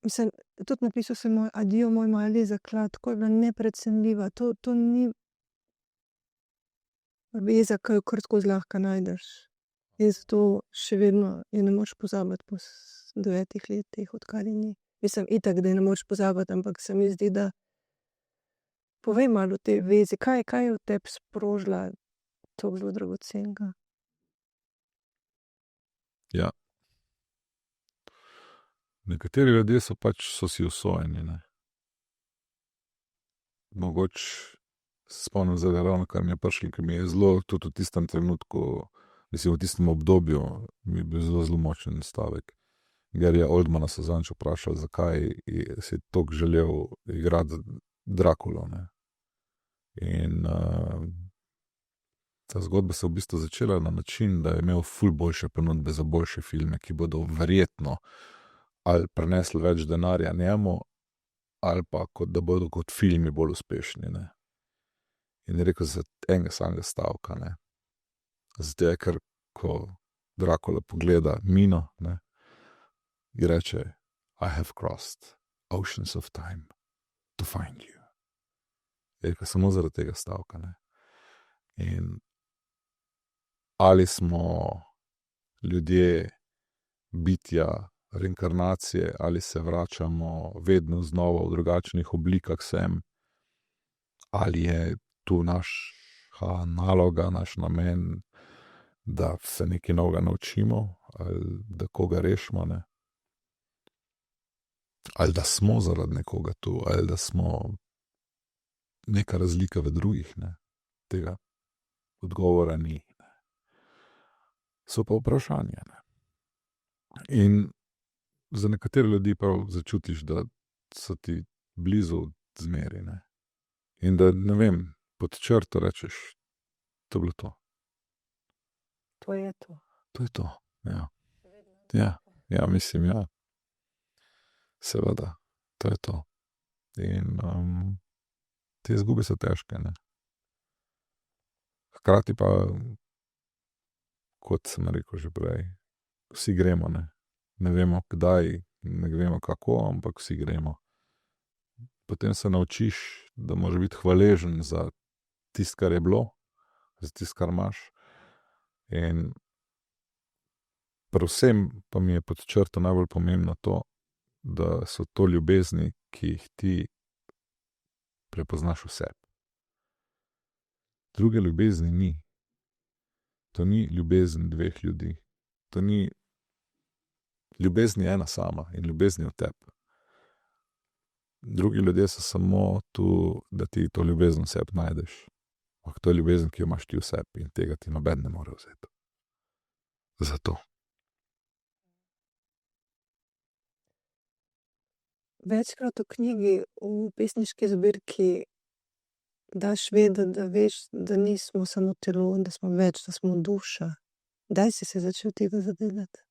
Mislim, tudi napisal sem moj adijo, moj mali zaklad, tako je bila neprecenljiva. To ni veza, ki jo kar tako zlahka najdeš. In zato še vedno je ne moreš pozabiti po 9 letih, odkar je ni. Mislim, itak, da je ne moreš pozabiti, ampak se mi zdi, da povej malo o tej vezi, kaj je v tebi sprožila toliko zelo dragocenega? Ja. Nekateri ljudje so si usojeni, ne. Mogoče se spomnim zdaj ravno, kar mi je prišlo, ker mi je zelo tudi v tistem trenutku, mislim, v tistem obdobju, mi je bil zelo močen stavek. Garyja Oldmana so zadnjič vprašali, zakaj si toliko želel igrati Drakulo, ne. In ta zgodba se v bistvu začela na način, da je imel ful boljše ponudbe za boljše filme, ki bodo verjetno ali prenesli več denarja njemu, ali pa da bodo kot filmi bolj uspešni. Ne. In je rekel za enega samega stavka. Ne. Zdaj, ker ko Dracula pogleda Mino, ne, in reče, I have crossed oceans of time to find you. Je rekel samo zaradi tega stavka. Ne. In ali smo ljudje bitja, reinkarnacije, ali se vračamo vedno znova v drugačnih oblikah sem, ali je tu naša naloga, naš namen, da se nekaj novega naučimo, ali da koga rešimo, ne? Ali da smo zaradi nekoga tu, ali da smo neka razlika v drugih, ne? Tega odgovora ni. Ne? So pa vprašanja. Ne? In za nekatere ljudi prav začutiš, da so ti blizu zmeri. Ne? In da, ne vem, pod črto rečeš, to je bilo to. To je to. To je to, ja. Ja, mislim, ja. Seveda, to je to. In te izgube so težke, ne. Hkrati pa, kot sem rekel že prej, vsi gremo, ne. Ne vemo kdaj, ne vemo kako, ampak vsi gremo. Potem se naučiš, da moraš biti hvaležen za tisto, kar je bilo, za tisto, kar imaš. In predvsem pa mi je pod črto najbolj pomembno to, da so to ljubezni, ki jih ti prepoznaš v sebi. Druge ljubezni ni. To ni ljubezen dveh ljudi. To ni ljubezen je ena sama in ljubezen je v tebi. Drugi ljudje so samo tu, da ti to ljubezen v sebi najdeš. Ampak to je ljubezen, ki jo imaš ti v sebi in tega ti noben ne more vzeti. Zato. Večkrat v knjigi, v pesniški zbirki daš vedeti, da veš, da nismo samo telo, da smo več, da smo duša. Kdaj si se začel tega zavedati?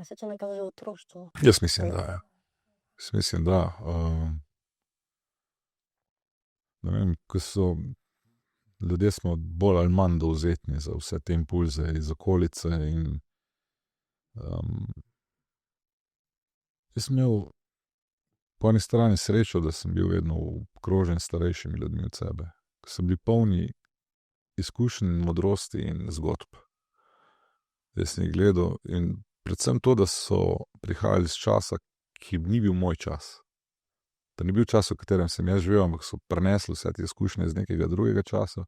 Se nekako že v otroštvu. Jaz mislim, da je. Jaz mislim, da. Ne vem, ko so ljudje smo bolj ali manj dovzetni za vse te impulze iz okolice in jaz sem imel po eni strani srečo, da sem bil vedno obkrožen s starejšimi ljudmi od sebe, ko so bili polni izkušenj, modrosti in zgodb. Jaz sem jih gledal in predvsem to, da so prihajali iz časa, ki ni bil moj čas. To ni bil čas, v katerem sem jaz živel, ampak so prenesli vse te izkušnje iz nekega drugega časa,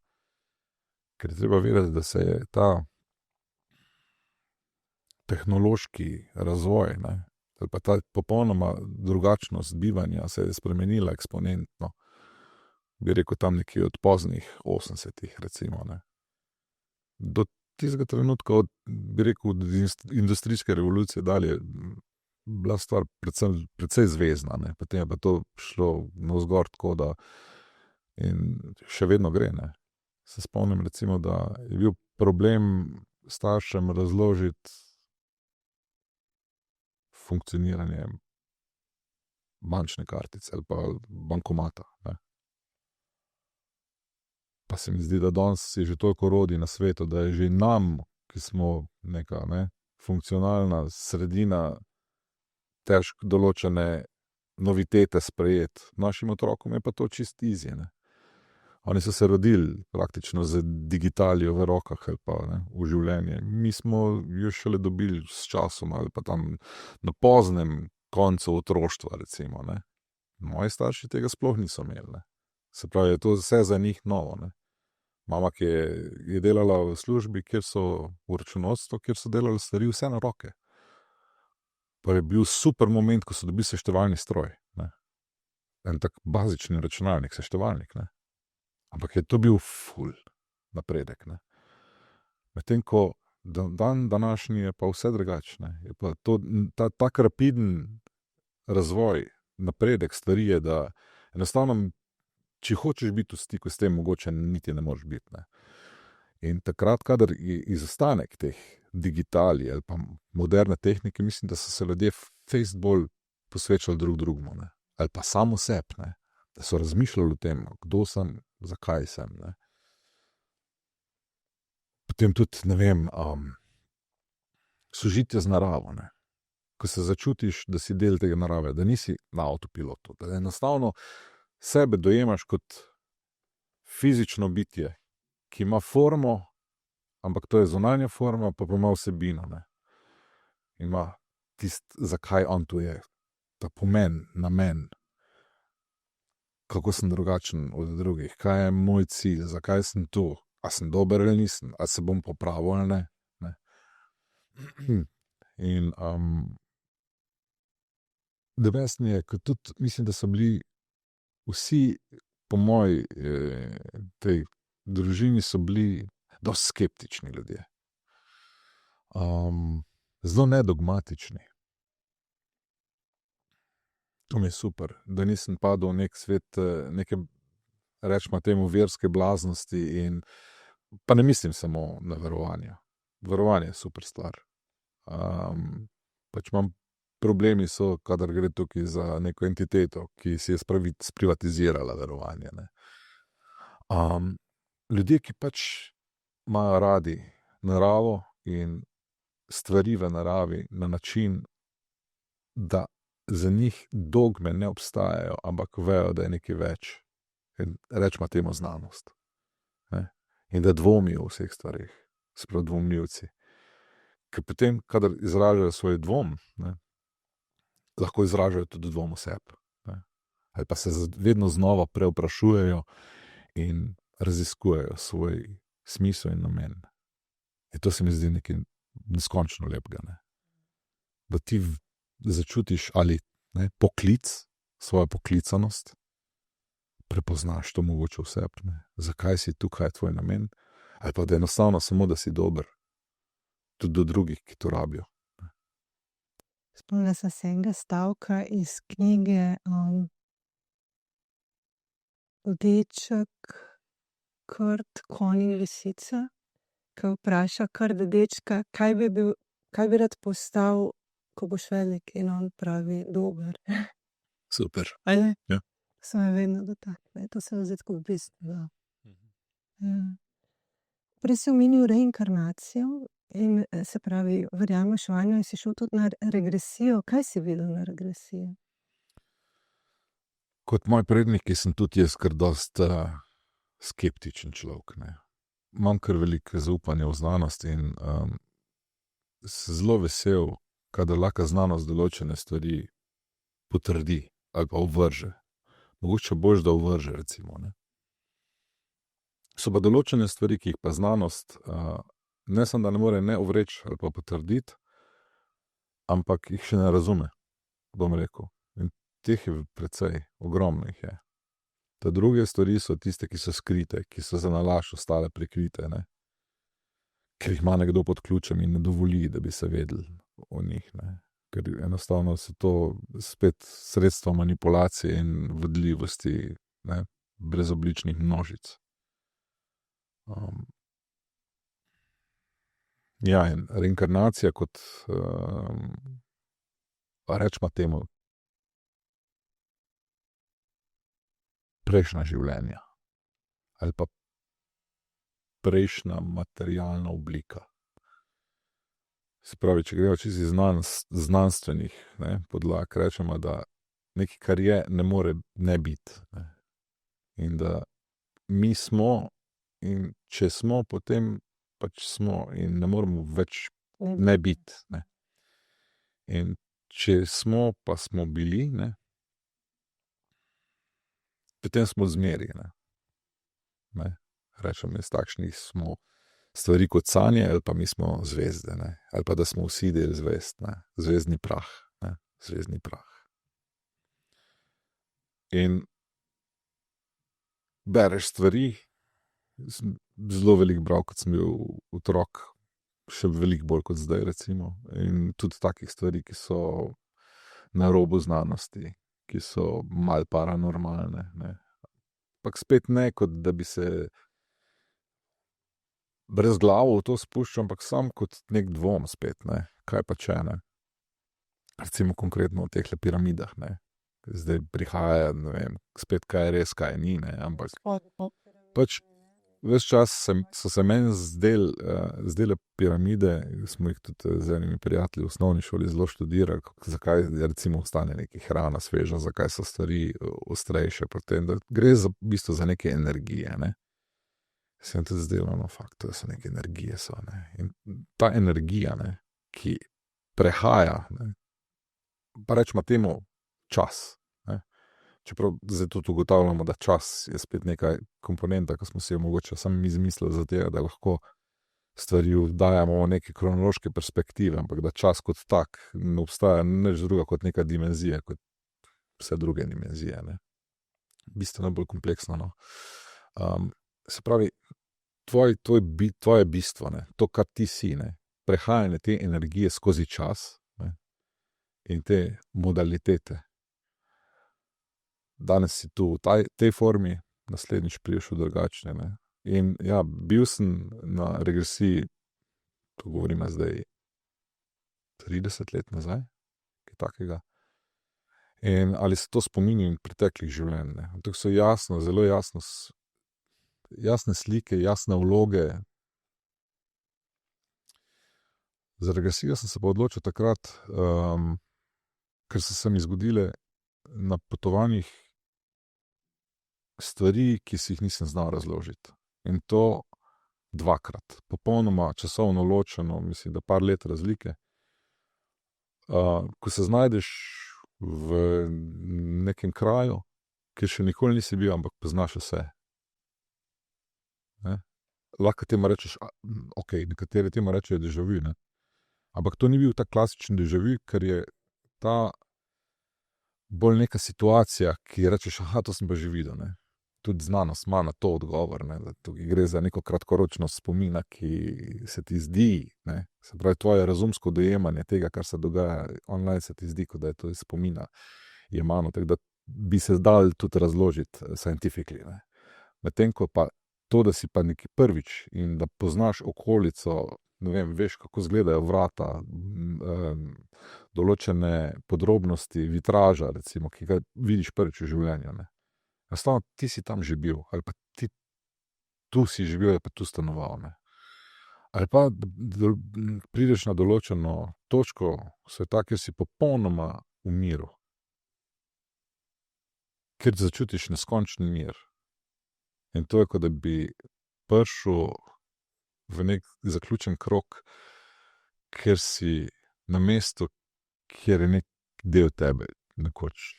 ker je treba vedeti, da se je ta tehnološki razvoj, ne, ali pa ta popolnoma drugačnost bivanja se je spremenila eksponentno. Bi rekel tam nekje od poznih 80-ih recimo, ne. Do tistega trenutka, bi rekel, od industrijske revolucije dalje, bila stvar precej zvezna, ne. Potem je pa to šlo navzgor tako, da in še vedno gre, ne. Se spomnim recimo, da je bil problem staršem razložiti funkcioniranje bančne kartice ali pa bankomata, ne. Pa se mi zdi, da danes je že toliko orodij na svetu, da je že nam, ki smo neka, ne, funkcionalna sredina, težko določene novitete sprejeti. Našim otrokom je pa to čisto easy, ne. Oni so se rodili praktično z digitalijo v rokah ali pa, ne, v življenje. Mi smo jo šele dobili s časom ali pa tam na poznem koncu otroštva recimo, ne. Moji starši tega sploh niso imeli, ne. Se pravi, je to vse za njih novo, ne. Mama, ki je delala v službi, kjer so v računovodstvu, kjer so delali stvari vse na roke. Pa je bil super moment, ko so dobili seštevalni stroj, ne. En tak bazični računalnik, seštevalnik, ne. Ampak je to bil ful napredek, ne. Medtem ko dan današnji je pa vse drugačne. Je pa to, tak rapiden razvoj, napredek stvari je, da enostavno če hočeš biti v stiku s tem, mogoče niti ne moreš biti. Ne. In takrat, kadar je izostanek teh digitalij ali pa moderne tehnike, mislim, da so se ljudje fejst bolj posvečali drugemu, ne. Ali pa samo sebi, ne. Da so razmišljali o tem, kdo sem, zakaj sem. Ne. Potem tudi, ne vem, sožitje z naravo. Ne. Ko se začutiš, da si del tega narave, da nisi na avtopilotu, da enostavno sebe dojemaš kot fizično bitje, ki ima formo, ampak to je zunanja forma, pa ima vsebino. Ne. In ima tisto, zakaj on tu je, ta pomen, namen, kako sem drugačen od drugih, kaj je moj cilj, zakaj sem tu, a sem dober ali nisem, a se bom popravil ali ne. Ne. In debesni je, kot tudi mislim, da so bili vsi po moji tej družini so bili dosti skeptični ljudje. Zelo nedogmatični. To mi je super, da nisem padel v nek svet, neke, rečemo temu, verske blaznosti in pa ne mislim samo na verovanje. Verovanje je super stvar. Pač imam problemi so, kadar gre tukaj za neko entiteto, ki si je sprivatizirala verovanje. Ne. Ljudje, ki pač imajo radi naravo in stvari v naravi na način, da za njih dogme ne obstajajo, ampak vejo, da je nekaj več. In rečemo temu znanost. Ne. In da dvomijo v vseh stvarih, sprav dvomljivci. Ker potem, kadar izražajo svoj dvom, ne, lahko izražajo tudi dvom v sebi. Ne. Ali pa se vedno znova preoprašujejo in raziskujejo svoj smisel in namen. In to se mi zdi nekaj neskončno lepega. Ne. Da ti začutiš ali ne, poklic, svojo poklicanost, prepoznaš to mogoče v sebi, ne. Zakaj si tukaj, je tvoj namen, ali pa da enostavno samo, da si dober, tudi do drugih, ki to rabijo. Spomnila sem se enega stavka iz knjige Deček, Krt, konj in lisica, ki vpraša Krda dečka, kaj bi rad postal, ko boš velik, in on pravi dober. Super. Ajde? Ja. Se me vedno dotakne, to se mi zdi tako v bistvu. Ja. Prej si omenil reinkarnacijo in se pravi, verjameš vanjo in si šel tudi na regresijo. Kaj si videl na regresiji? Kot moji predniki sem tudi jaz kar dosti skeptičen človek. Ne. Imam kar veliko zaupanja v znanost in sem zelo vesel, kadar lahko znanost določene stvari potrdi ali pa ovrže. Mogoče boljše, da ovrže, recimo. Ne. So pa določene stvari, ki jih pa znanost ne samo, da ne more ne ovreči ali pa potrditi, ampak jih še ne razume, bom rekel. In teh je precej, ogromno jih je. Ta druge stvari so tiste, ki so skrite, ki so za nalašč ostale prikrite, ne. Ker jih ima nekdo pod ključem in ne dovoli, da bi se vedeli o njih. Ne. Ker enostavno so to spet sredstva manipulacije in vodljivosti, ne, brezobličnih množic. Ja, in reinkarnacija kot rečemo temu prejšnja življenja ali pa prejšnja materialna oblika. Se pravi, če gremo čisto iz znanstvenih podlag, rečemo, da nekaj, kar je, ne more ne biti. Ne. In da mi smo, in če smo, potem pač smo in ne moremo več ne biti. Ne. In če smo, pa smo bili, ne, potem smo zmeri. Ne. Rečem, iz takšnih smo stvari kot sanje, ali pa mi smo zvezde, ne. Ali pa da smo vsi del zvezd, ne. Zvezdni prah, ne. Zvezdni prah. In bereš stvari, zelo veliko bral, kot sem bil otrok, še veliko bolj kot zdaj, recimo. In tudi takih stvari, ki so na robu znanosti, ki so malo paranormalne, ne. ampak spet ne, kot da bi se brez glavo v to spuščal, ampak sam kot nek dvom spet, ne. Kaj pa če, ne. Recimo konkretno v teh piramidah, ne. Zdaj prihaja, ne vem, spet kaj je res, kaj ni, ne, ampak pač ves čas so se meni zdele piramide, smo jih tudi z enimi prijatelji v osnovni šoli zelo študirali, zakaj recimo ostane nekaj hrana sveža, zakaj so stvari ostrejše, potem, da gre v bistvu za neke energije, ne. Se mi tudi zdelo, no, fakt, to so neke energije so, ne. In ta energija, ne, ki prehaja, ne, pa rečemo temu čas, ne. Čeprav zdaj tudi ugotavljamo, da čas je spet neka komponenta, ki smo si jo mogoče sami izmislili za tega, da lahko stvari dajemo v neke kronološke perspektive, ampak da čas kot tak ne obstaja nič druga kot neka dimenzija, kot vse druge dimenzije, ne. Bistveno bolj kompleksno, no. Se pravi, tvoje bistvo, ne, to, kar ti si, ne, prehajanje te energije skozi čas, ne, in te modalitete. Danes si tu v tej formi, naslednjič prideš v drugačne, ne. In ja, bil sem na regresiji, to govorimo zdaj 30 let nazaj, kaj takega. In ali so to spomini preteklih življenj, ne. To so jasno, zelo jasno jasne slike, jasne vloge. Za regresijo sem se pa odločil takrat, ker so se mi zgodile na potovanjih stvari, ki si jih nisem znal razložiti. In to dvakrat, popolnoma časovno ločeno, mislim, da par let razlike. Ko se znajdeš v nekem kraju, kjer še nikoli nisi bil, ampak poznaš vse. Ne? Lahko temu rečeš, okej, nekateri temu rečejo déjà vu, ne. Ampak to ni bil ta klasičen déjà vu, ker je ta bolj neka situacija, ki rečeš, to sem pa že videl, ne. Tudi znanost ima na to odgovor, ne, da tukaj gre za neko kratkoročnost spomina, ki se ti zdi, ne, se pravi, tvoje razumsko dojemanje tega, kar se dogaja online, se ti zdi, kot da je to iz spomina jemano, tako da bi se dal tudi razložiti scientifically, ne. Medtem ko pa to, da si pa neki prvič in da poznaš okolico, ne vem, veš, kako izgledajo vrata, določene podrobnosti vitraža, recimo, ki ga vidiš prvič v življenju, ne. Enostavno, ti si tam že bil, ali pa ti tu si že bil, ali pa tu stanoval, ne. Ali pa prideš na določeno točko sveta, kjer si popolnoma v miru. Kjer začutiš neskončen mir. In to je, kot da bi prišel v nek zaključen krog, kjer si na mestu, kjer je nek del tebe nekoč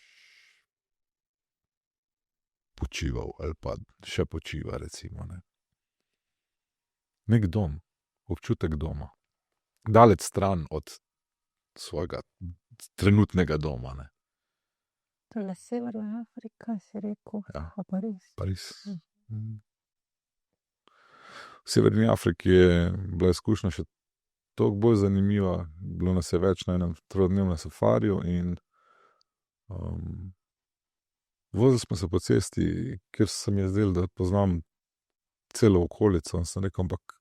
počival, ali pa še počiva, recimo, ne. Nek dom, občutek doma. Daleč stran od svojega trenutnega doma, ne. Tole Severna Afrika, si rekel, Ja. a Pariz. Pariz. V Severni Afriki je bila izkušnja še toliko bolj zanimiva, bilo nas je več na enem trodnevnem safariju in vozili smo se po cesti, kjer se mi je zdelo, da poznam celo okolico, in sem rekel, ampak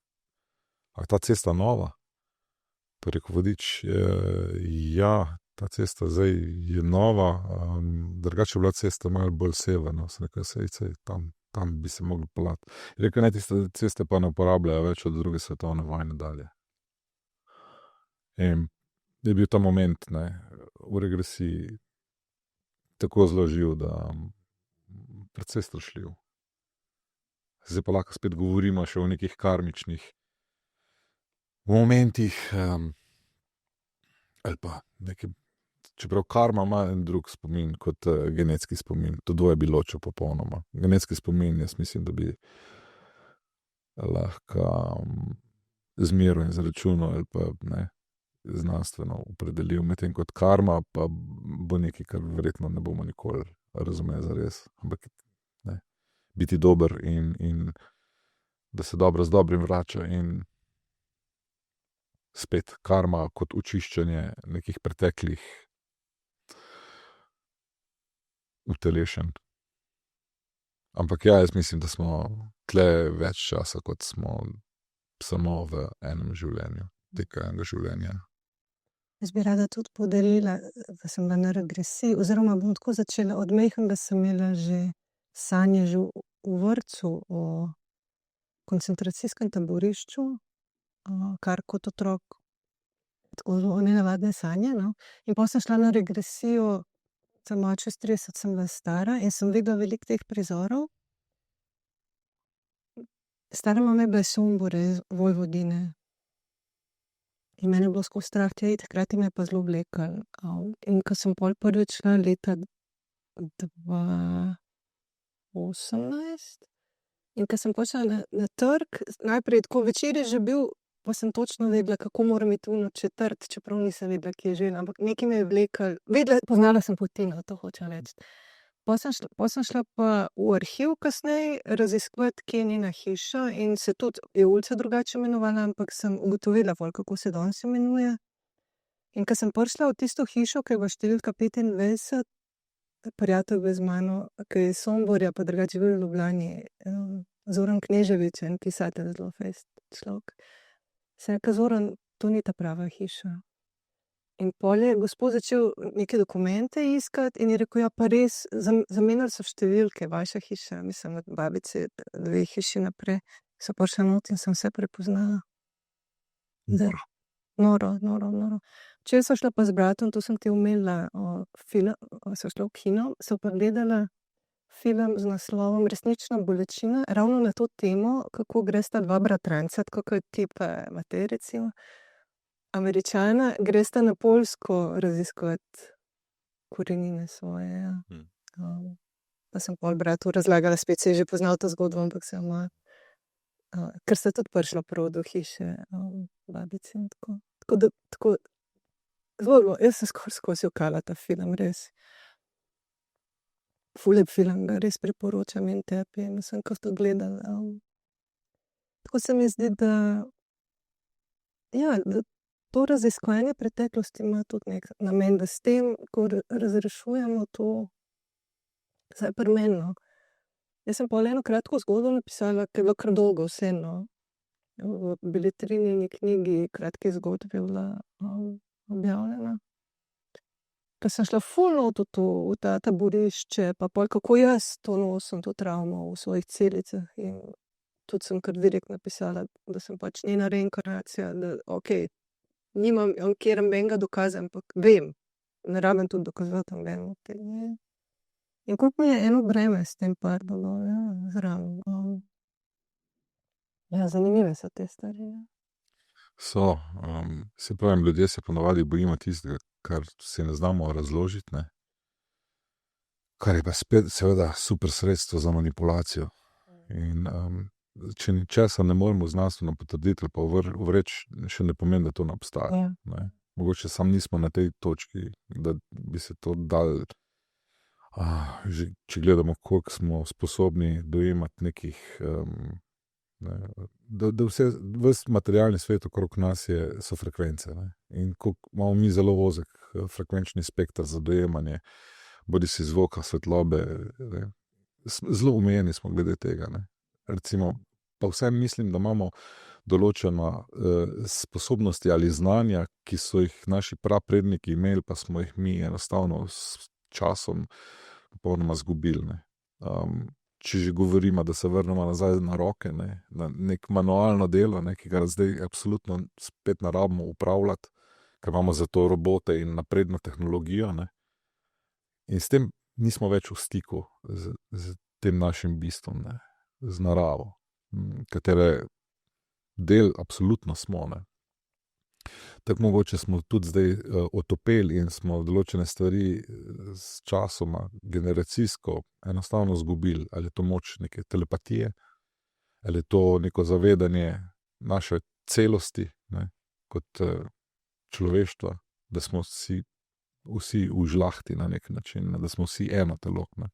a je ta cesta nova? Pa je rekel vodič, ja, ta cesta zdaj je nova, drugače je bila cesta malo bolj severno. Sem rekel, saj tam bi se mogli peljati. Je rekel, ne, tiste ceste pa ne uporabljajo več od druge svetovne vojne dalje. In je bil ta moment, ne, v regresiji tako zelo živ, da precej strašljiv. Zdaj pa lahko spet govorimo še o nekih karmičnih momentih, ali pa nekaj, čeprav karma ima en drug spomin kot genetski spomin. To dvoje bi ločil popolnoma. Genetski spomin, jaz mislim, da bi lahko izmeril in izračunal ali pa ne, znanstveno opredelil, medtem kot karma pa bo nekaj, kar verjetno ne bomo nikoli razumeli zares. Ampak ne, biti dober in da se dobro z dobrim vrača in spet karma kot očiščenje nekih preteklih utelešenj. Ampak ja, jaz mislim, da smo tle več časa, kot smo samo v enem življenju, teka enega življenja. Jaz bi rada tudi podelila, da sem bila na regresiji, oziroma bom tako začela. Od majhnega sem imela že sanje že v vrtcu o koncentracijskem taborišču, kar kot otrok tako zelo nenavadne sanje, no. In pol sem šla na regresijo, tam malo čez 30 sem bila stara in sem videla veliko teh prizorov. Stara mama je bila iz Sombore, iz Vojvodine. In mene je bilo skozi strah tja iti, hkrati me je pa zelo vleklo. In ko sem pol prvič šla leta 2018, in ko sem prišla na trg, najprej tako večer je že bil, pa sem točno vedela, kako moram iti v ono četrt, čeprav nisem vedela, kje je že, ampak nekaj me je vleklo. Poznala sem poti, no, to hočem reči. Pol sem šla pa v arhiv kasneje raziskovati, kje je njena hiša, in se tudi je ulica drugače imenovala, ampak sem ugotovila pol, kako se danes imenuje. In ko sem prišla v tisto hišo, ki je bila številka 25, prijatelj bil z mano, ki je iz Somborja, pa drugače živi v Ljubljani, Zoran Kneževič, en pisatelj, zelo fejst človek. Sem rekla: "Zoran, to ni ta prava hiša." In pol je gospod začel neke dokumente iskati in je rekel: "Ja, pa res, zamenjali so številke, vaša hiša, mislim, od babice 2 hiši naprej." So prišla not in sem vse prepoznala. Noro. Včeraj sva šla pa z bratom, to sem ti omenila, film, sva šla v kino, sva pa gledala film z naslovom Resnična bolečina, ravno na to temo, kako gresta 2 bratranca, tako kot ti pa Matej, recimo, Američana, gresta na Poljsko raziskovati korenine svoje, ja. Pa sem pol bratu razlagala, spet se je že poznal to zgodbo, ampak sem malo, ker sta tudi prišla prav do hiše, babice in tako. Tako da, zelo je bilo, jaz sem skozi jokala ta film, res. Ful lep film, ga res priporočam in tebi, in sem kar to gledala. Tako se mi zdi, da ja, da to raziskovanje preteklosti ima tudi neki namen, da s tem, ko razrešujemo to, vsaj pri meni, no. Jaz sem pol eno kratko zgodbo napisala, ke je bilo kar dolgo vseeno. V Beletrinini knjigi kratkih zgodb je bila, objavljena. Pa sem šla ful not v to, v ta taborišče, pa pol kako jaz to nosim, to travmo v svojih celicah, in tudi sem kar direkt napisala, da sem pač njena reinkarnacija, da okej, nimam nikjer nobenega dokaza, ampak vem, ne rabim tudi dokazovati nobenemu tega. In koliko mi je eno breme s tem padlo, ja, zraven. Ja, zanimive so te stvari, ja. So, se pravim, ljudje se ponavadi bojimo tistega, kar si ne znamo razložiti, ne. Kar je pa spet seveda super sredstvo za manipulacijo. In, če ničesar ne moremo znanstveno potrditi ali pa ovreči, še ne pomeni, da to ne obstaja, Ja. ne. Mogoče samo nismo na tej točki, da bi se to dalo, že če gledamo, koliko smo sposobni dojemati nekih, ne, da ves materialni svet okrog nas so frekvence, ne. In koliko imamo mi zelo ozek frekvenčni spekter za dojemanje, bodisi zvoka, svetlobe, ne. Zelo omejeni smo glede tega, ne. Recimo, pa vseeno mislim, da imamo določena sposobnosti ali znanja, ki so jih naši prapredniki imeli, pa smo jih mi enostavno s časom popolnoma izgubili, ne. Če že govorimo, da se vrnemo nazaj na roke, ne, na neko manualno delo, ne, ki ga zdaj absolutno spet ne rabimo upravljati, ker imamo za to robote in napredno tehnologijo, ne. In s tem nismo več v stiku z tem našim bistvom, ne, z naravo, katere del absolutno smo, ne. Tako mogoče smo tudi zdaj otopeli in smo določene stvari s časoma generacijsko enostavno izgubili. Ali je to moč neke telepatije, ali je to neko zavedanje naše celosti, ne, kot človeštva, da smo si vsi v žlahti na neki način, da smo vsi eno telo, ne.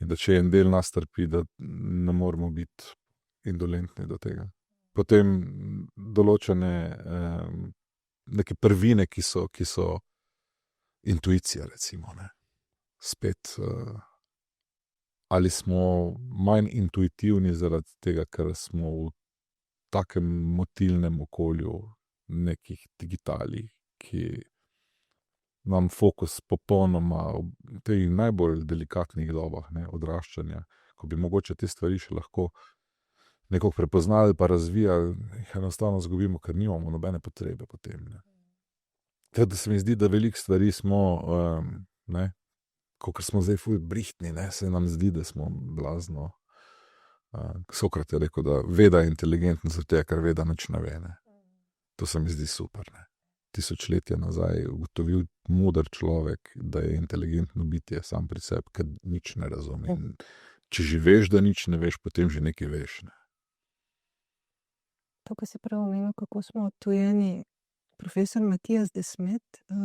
In da če en del nas trpi, da ne moremo biti indolentni do tega. Potem določene neke prvine, ki so intuicija, recimo, ne. Spet ali smo manj intuitivni zaradi tega, ker smo v takem motilnem okolju nekih digitalih, ki nam fokus popolnoma v teh najbolj delikatnih dobah, ne, odraščanja, ko bi mogoče te stvari še lahko nekako prepoznali pa razvijali, jih enostavno izgubimo, ker nimamo nobene potrebe po tem, ne. Tako da se mi zdi, da veliko stvari smo, ne, kakor smo zdaj ful brihtni, ne, se nam zdi, da smo blazno. Sokrat je rekel, da veda je inteligentna zaradi tega, ker veda nič ne ve, ne. To se mi zdi super, ne. Tisočletja nazaj ugotovil moder človek, da je inteligentno bitje sam pri sebi, ker nič ne razume. In če že veš, da nič ne veš, potem že nekaj veš, ne. To, kar si prav omenil, kako smo odtujeni. Profesor Matijas de Smet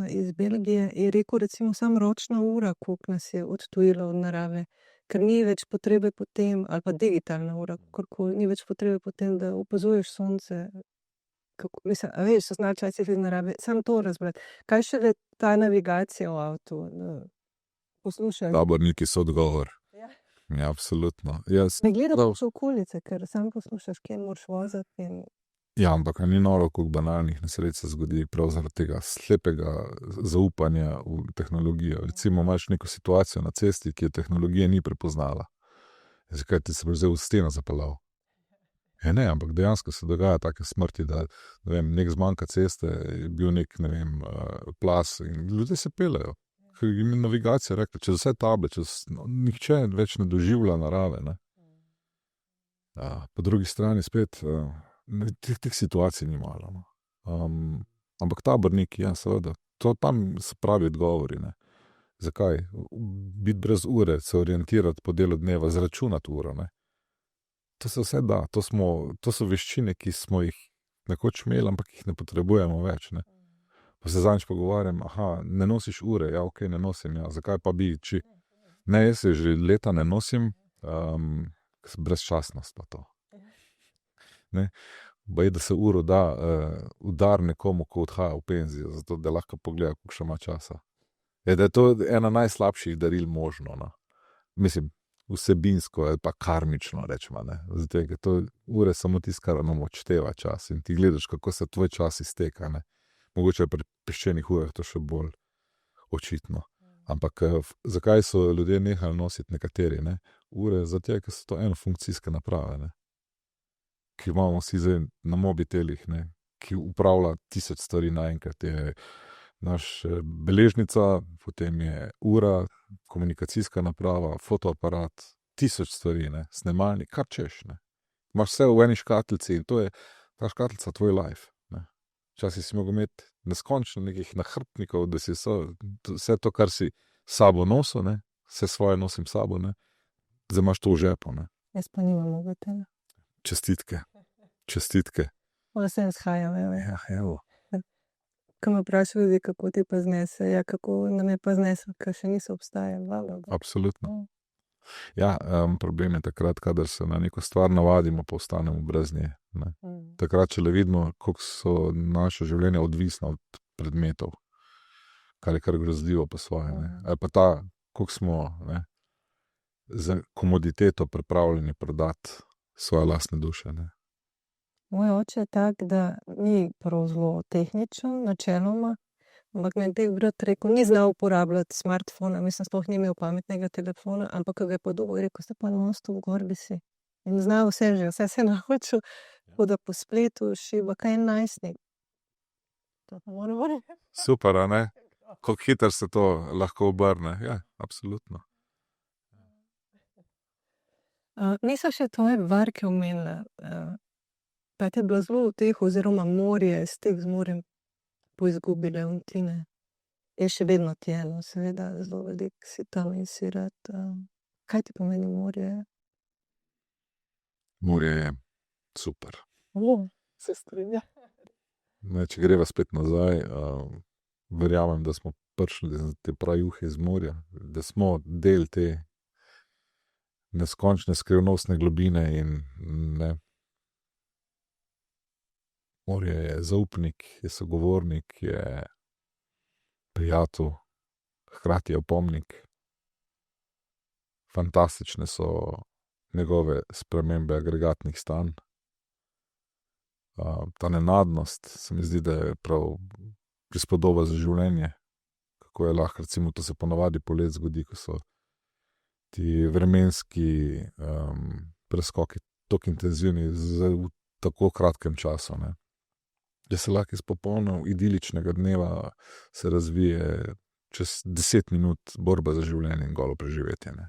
iz Belgije je rekel, recimo samo ročna ura, koliko nas je odtujila od narave, ker ni več potrebe po tem, ali pa digitalna ura, kakorkoli, ni več potrebe po tem, da opazuješ sonce. Mislim, a veš, so znali časih iz narave, samo to razbrati. Kaj šele ta navigacija v avtu, poslušaj. Taborniki so odgovor. Ja. Ja, absolutno. Ne gledaš okolice, ker samo poslušaš, kje moraš voziti in... Ja, ampak ni noro, koliko banalnih nesreč se zgodi prav zaradi tega slepega zaupanja v tehnologijo. Recimo imaš neko situacijo na cesti, ki je tehnologija ni prepoznala. Zakaj ti se boš zdaj v steno zapeljal? Ja, ne, ampak dejansko se dogaja take smrti, da ne vem, nek zmanjka ceste, je bil nek, ne vem, plas in ljudje se peljejo. Ker jim je navigacija rekla, čez vse table, nihče več ne doživlja narave, ne. Po drugi strani spet, teh situacij ni malo, no. Ampak taborniki, ja, seveda, to tam so pravi odgovori, ne. Zakaj? Biti brez ure, se orientirati po delu dneva, zračunati uro, ne. To se vse da, to so veščine, ki smo jih nekoč imeli, ampak jih ne potrebujemo več, ne. Pa se zadnjič pogovarjam, ne nosiš ure, ja, okej, ne nosim, ja, zakaj pa bi, ne, jaz se že leta ne nosim, brezčasnost pa to. Ne, baje, da se uro da udar nekomu, ko odhaja v penzijo, zato da lahko pogleda, koliko še ima časa. Da je to ena najslabših daril možno, no. Mislim, vsebinsko ali pa karmično, rečemo, ne. Zato, ker to ure samo tisto, kar nam odšteva čas in ti gledaš, kako se tvoj čas izteka, ne. Mogoče pri peščenih urah to še bolj očitno. Ampak zakaj so ljudje nehali nositi nekateri, ne, ure? Zato, ker so to enofunkcijske naprave, ne, ki imamo vsi zdaj na mobitelih, ne, ki upravlja 1000 stvari naenkrat. Je naš beležnica, potem je ura, komunikacijska naprava, fotoaparat, 1000 stvari, ne, snemalnik, kar češ, ne. Imaš vse v eni škatlici in to je ta škatlica tvoj life, ne. Včasih si mogel imeti neskončno nekih nahrbtnikov, da si vse to, kar si sabo nosil, ne, vse svoje nosim sabo, ne, zdaj imaš to v žepu, ne. Jaz pa nimam mobitela. Čestitke. Vse izhajam, evo. Ja, evo. Ko me vprašajo ljudi, kako ti pa znese, ja, kako nam je pa znesel, ker še niso obstajali. Absolutno. Ja, problem je takrat, kadar se na neko stvar navadimo, pa ostanemo brez nje, ne. Takrat, če le vidimo, koliko so naše življenja odvisna od predmetov, kar je kar grozljivo po svoje, ne. Ali pa koliko smo, ne, za komoditeto pripravljeni prodati svoje lastne duše, ne. Moj oče je tak, da ni prav zelo tehničen, načeloma, ampak meni je brat rekel, ni znal uporabljati smartfona, mislim, sploh ni imel pametnega telefona, ampak ko ga je podobal, je rekel, ste pa non-stop gor bi si. In znal vse se je naučil, tako da po spletu šiba, kaj je najstnik. To pa moramo reči. Super, a ne? Koliko hitro se to lahko obrne, ja, absolutno. Niso še tvoje varke omenila, pa te je bilo zelo v teh, oziroma morje, stik z morjem poizgubile untine. Je še vedno tijelo, seveda, zelo veliko si tam in si rad. Kaj ti pomeni morje? Morje je super. Se strinja. Ne, če greva spet nazaj, verjamem, da smo prišli te prajuhe iz morja, da smo del te neskončne skrivnostne globine in ne. Morje je zaupnik, je sogovornik, je prijatelj, hkrati je opomnik. fantastične so njegove spremembe agregatnih stanj. Ta nenadnost se mi zdi, da je prav prispodoba za življenje. Kako je lahko, recimo, to se ponavadi polet zgodi, ko so ti vremenski preskoki tako intenzivni v tako kratkem času. Ne. Da se lahko iz popolno idiličnega dneva se razvije čez 10 minut borba za življenje in golo preživetje. Ne.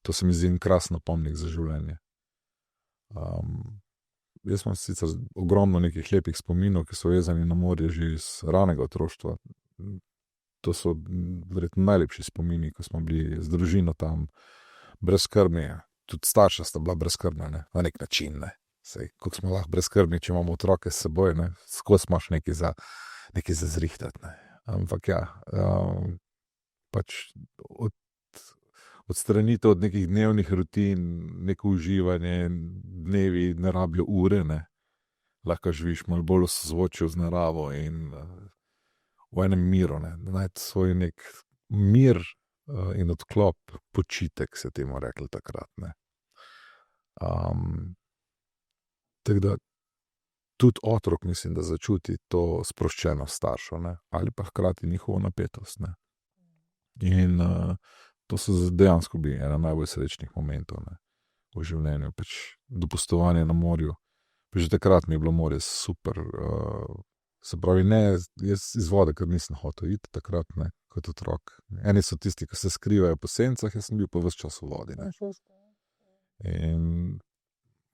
To se mi zdi krasen opomnik za življenje. Jaz imam sicer ogromno nekih lepih spominov, ki so vezani na morje že iz ranega otroštva. To so verjetno najlepši spomini, ko smo bili z družino tam brezskrbni. Tudi starša sta bila brezskrbna, ne? Na nek način. Ne? Sej, kako smo lahko brezskrbni, če imamo otroke s seboj, ne? Skozi imaš nekaj za zrihtati. Ne? Ampak ja, pač odstranitev od nekih dnevnih rutin, neko uživanje, dnevi ne rabijo ure, ne? Lahko živiš malo bolj v sozvočju z naravo in v enem miru, ne? Najti svoj nek mir in odklop, počitek se temu rekli takrat. Ne? Tako da tudi otrok mislim, da začuti to sproščenost staršev, ne? Ali pa hkrati njihovo napetost. Ne? In to so dejansko bili ena najbolj srečnih momentov, ne? V življenju. Pač dopustovanje na morju. Pa že takrat mi je bilo morje super. Se pravi, ne, jaz iz vode, ker nisem hotel iti takrat, ne, kot otrok. Eni so tisti, ki se skrivajo po sencah, jaz sem bil pa ves čas v vodi. Ne. In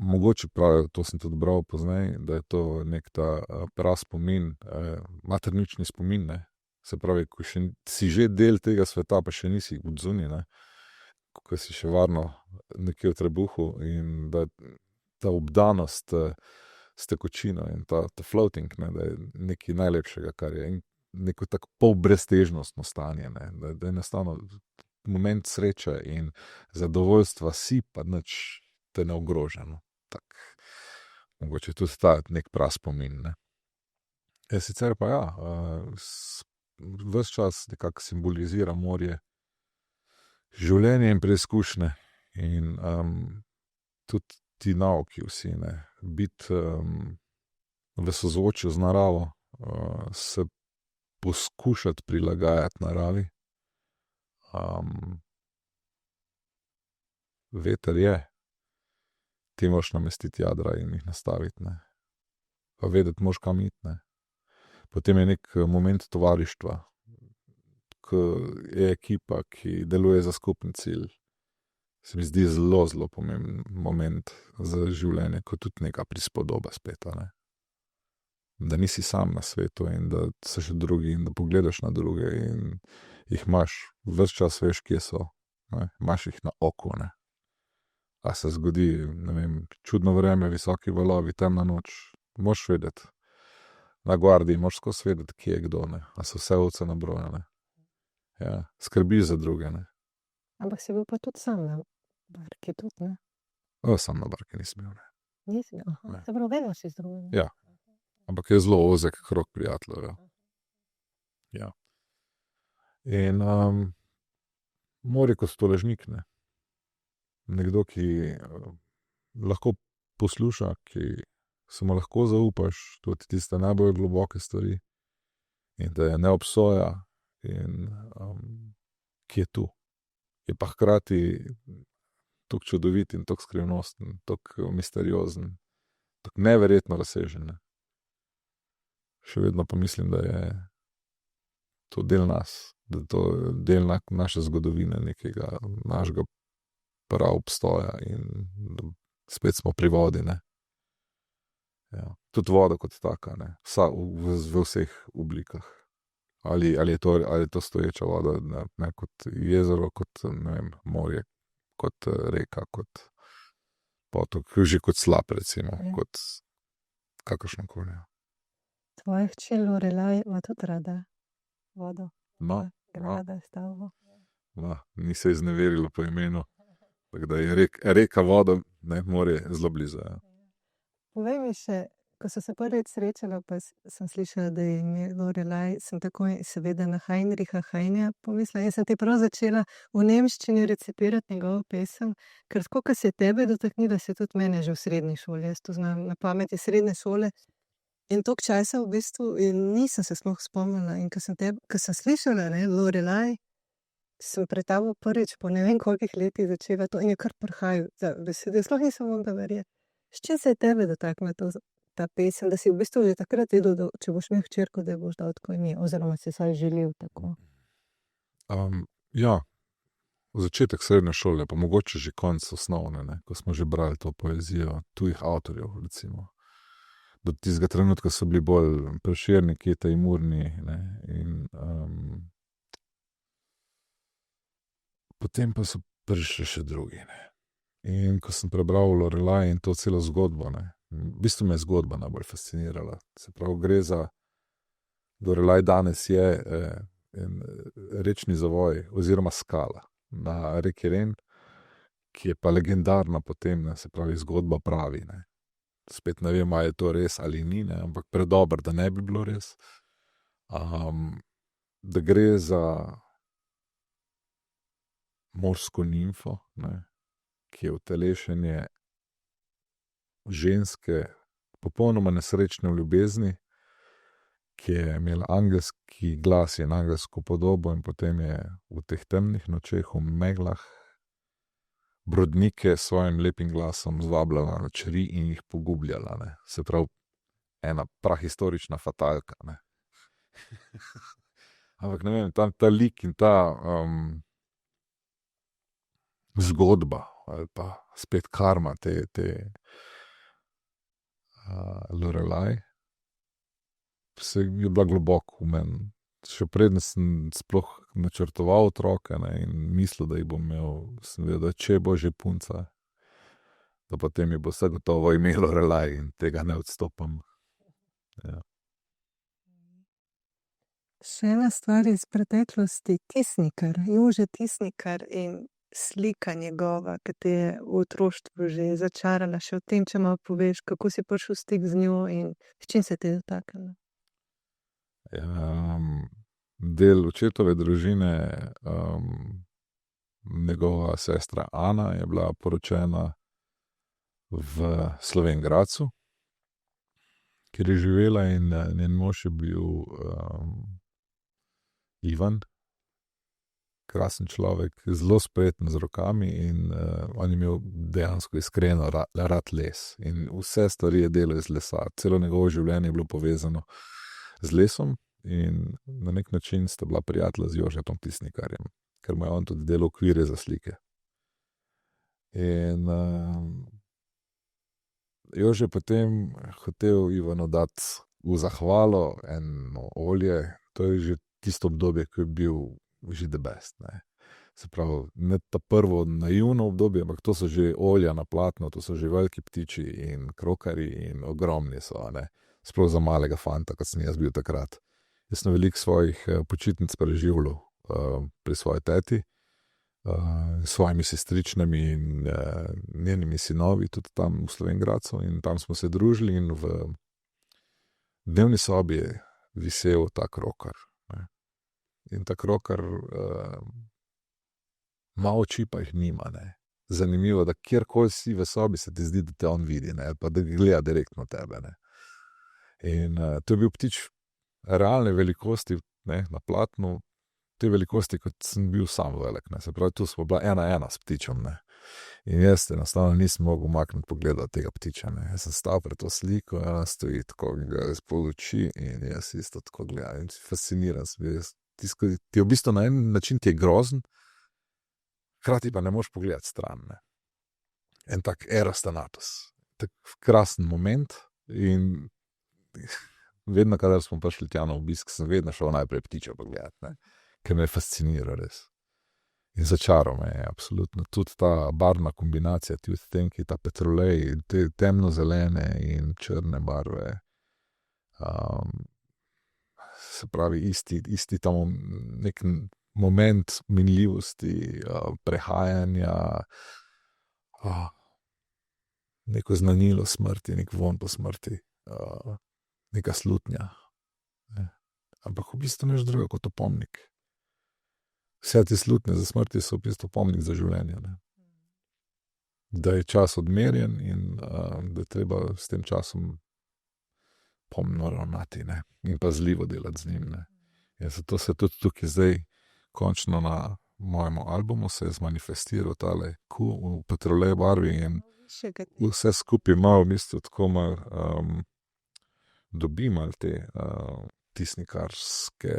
mogoče pravijo, to sem tudi bral pozneje, da je to nek ta prav spomin, maternični spomin, ne. Se pravi, ko si že del tega sveta, pa še nisi odzunaj, ne, ko si še varno nekje v trebuhu in da ta obdanost s tekočino in ta floating, ne, da je nekaj najlepšega, kar je, in neko tako polbreztežnostno stanje, ne, da je enostavno moment sreče in zadovoljstva si, pa nič te ne ogroža. No. Tak, mogoče tudi ta nek prav spomin. Ne. Sicer pa ja, ves čas nekako simbolizira morje življenje in preizkušnje in tudi ti nauki vsi, ne, biti v sozvočju z naravo, se poskušati prilagajati naravi. Veter je, ti moraš namestiti jadra in jih nastaviti, ne. Pa vedeti moraš kam iti, ne. Potem je nek moment tovarištva, ko je ekipa, ki deluje za skupni cilj. Se mi zdi zelo, zelo pomemben moment za življenje, kot tudi neka prispodoba spet, ne. Da nisi sam na svetu in da so še drugi in da pogledaš na druge in jih imaš, ves čas veš, kje so, ne. Imaš jih na oku, ne. A se zgodi, ne vem, čudno vreme, visoki valovi, temna noč, moraš vedeti. Na guardi moraš skozi vedeti, kje je kdo, ne. A so vse ovce nabrojane. Ja, skrbiš za druge, ne. Ampak si bil pa tudi sam na barki, tudi, ne? Sam na barki nisem bil, ne. Nisi, Ne. se pravi, vedno si z drugim. Ja. Ampak je zelo ozek krog prijateljev. Ja. In morje kot stoležnik, ne. Nekdo, ki lahko posluša, ki se mu lahko zaupaš, tudi tiste najbolj globoke stvari in da je ne obsoja in ki je tu. Je pa hkrati tako čudovit in tako skrivnosten, tako misteriozen, tako neverjetno razsežen. Ne. Še vedno pa mislim, da je to del nas, da je to del naše zgodovine, nekega našega prav obstoja in da spet smo pri vodi, ne. Ja. Tudi voda kot taka, ne. V vseh oblikah. Ali je to stoječa voda, ne, kot jezero, kot, ne vem, morje, kot reka, kot potok, že kot slap, recimo, kot kakršnokoli. Tvoja hči Lorelej ima tudi rada vodo. No, Rada stavbo. ni se izneverila po imenu, tako da je reka voda, ne, morje zelo blizu. Ja. Povej mi še, Ko so se prvič srečala, pa sem slišala, da je ime Lorelej, sem takoj seveda na Heinricha Heinja pomislila. Jaz sem te prav začela v nemščini recipirati njegovo pesem, ker tako, ko se je tebe dotaknila, se je tudi mene že v srednji šoli. Jaz to znam na pamet iz srednje šole. In toliko časa v bistvu nisem se sploh spomnila. In ko sem slišala, Lorelej, sem pred tabo prvič po ne vem kolikih letih začela to in je kar prihajal za besede. Sploh nisem mogla verjeti. S čim se je tebe dotaknila ta pesem, da si v bistvu že takrat vedel, da če boš imel hčerko, da boš dal tako ime, oziroma si saj želel tako? Ja, v začetek srednje šole, pa mogoče že konec osnovne, ne, ko smo že brali to poezijo tujih avtorjev, recimo. Do tistega trenutka so bili bolj Prešerni, Kete in Murni, ne, in potem pa so prišli še drugi, ne. In ko sem prebral Lorelej in to celo zgodbo, ne, v bistvu me je zgodba najbolj fascinirala. Se pravi, gre za Lorelej danes je en rečni zavoj oziroma skala na reki Ren, ki je pa legendarna potem, ne, se pravi, zgodba pravi, ne. Spet ne vem, ali je to res ali ni, ne, ampak predober, da ne bi bilo res. Da gre za morsko nimfo, ne, ki je utelešenje ženske, popolnoma nesrečne v ljubezni, ki je imela angelski glas in angelsko podobo in potem je v teh temnih nočeh, v meglah, brodnike s svojim lepim glasom zvabljala na čeri in jih pogubljala, ne. Se pravi, ena prahistorična fatalka, ne. Ampak ne vem, ta lik in ta zgodba ali pa spet karma te Lorelej je bila globoko v meni. Še preden sem sploh načrtoval otroke, ne, in mislil, da jih bom imel, sem vedel, da če bo že punca, da potem mi bo vse gotovo ime Lorelej in tega ne odstopam. Ja. Še ena stvar iz preteklosti, Tisnikar, Jože Tisnikar in slika njegova, ki te je v otroštvu že začarala. Še o tem, če malo poveš, kako si prišel v stik z njo in s čim se te je dotaknila? Del očetove družine, njegova sestra Ana je bila poročena v Slovenj Gradcu, kjer je živela, in njen mož je bil Ivan, krasen človek, zelo spreten z rokami in on je imel dejansko iskreno rad les in vse stvari je delal iz lesa. Celo njegovo življenje je bilo povezano z lesom in na nek način sta bila prijatelja z Jožetom Tisnikarjem, ker mu je on tudi delal okvire za slike. In Jože potem hotel Ivanu dati v zahvalo eno olje, to je že tisto obdobje, ko je bil že the best, ne. Se pravi, ne ta prvo naivno obdobje, ampak to so že olja na platno, to so že veliki ptiči in krokarji in ogromni so, ne. Sploh za malega fanta, kot sem jaz bil takrat. Jaz sem veliko svojih počitnic preživljal pri svoji teti, s svojimi sestričnami in njenimi sinovi, tudi tam v Slovenj Gradcu, in tam smo se družili in v dnevni sobi je visel ta krokar, ne. In ta krokar ima oči, pa jih nima, ne. Zanimivo, da kjerkoli si v sobi, se ti zdi, da te on vidi, ne, pa da gleda direktno tebe, ne. In to je bil ptič realne velikosti, ne, na platnu, te velikosti, kot sem bil sam velik, ne. Se pravi, tu smo bila 1:1 s ptičem, ne. In jaz enostavno nisem mogel umakniti pogleda od tega ptiča, ne. Jaz sem stal pred to sliko, ona stoji tako, gleda izpod oči in jaz isto tako gledam in fasciniran sem bil. Ti v bistvu na en način ti je grozen, hkrati pa ne moreš pogledati stran, ne. En tak eros thanatos, tak krasen moment in vedno, kadar smo prišli tja na obisk, sem vedno šel najprej ptiča pogledati, ne, ker me fascinira res. In začaral me je, absolutno. Tudi ta barvna kombinacija, ti odtenki, ta petrolej, te temnozelene in črne barve. Se pravi, isti tam nek moment minljivosti, prehajanja, neko znanilo smrti, nek vonj po smrti. neka slutnja. Ne. Ampak v bistvu nič drugega kot opomnik. Vse te slutnje za smrti so v bistvu opomnik za življenje. Ne. Da je čas odmerjen in da je treba s tem časom pomno ravnati, ne. In pazljivo delati z njim, ne. In zato se tudi tukaj zdaj končno na mojem albumu se je zmanifestiral tale v petrolej barvi in vse skupaj malo v bistvu tako malo dobi malo te tisnikarske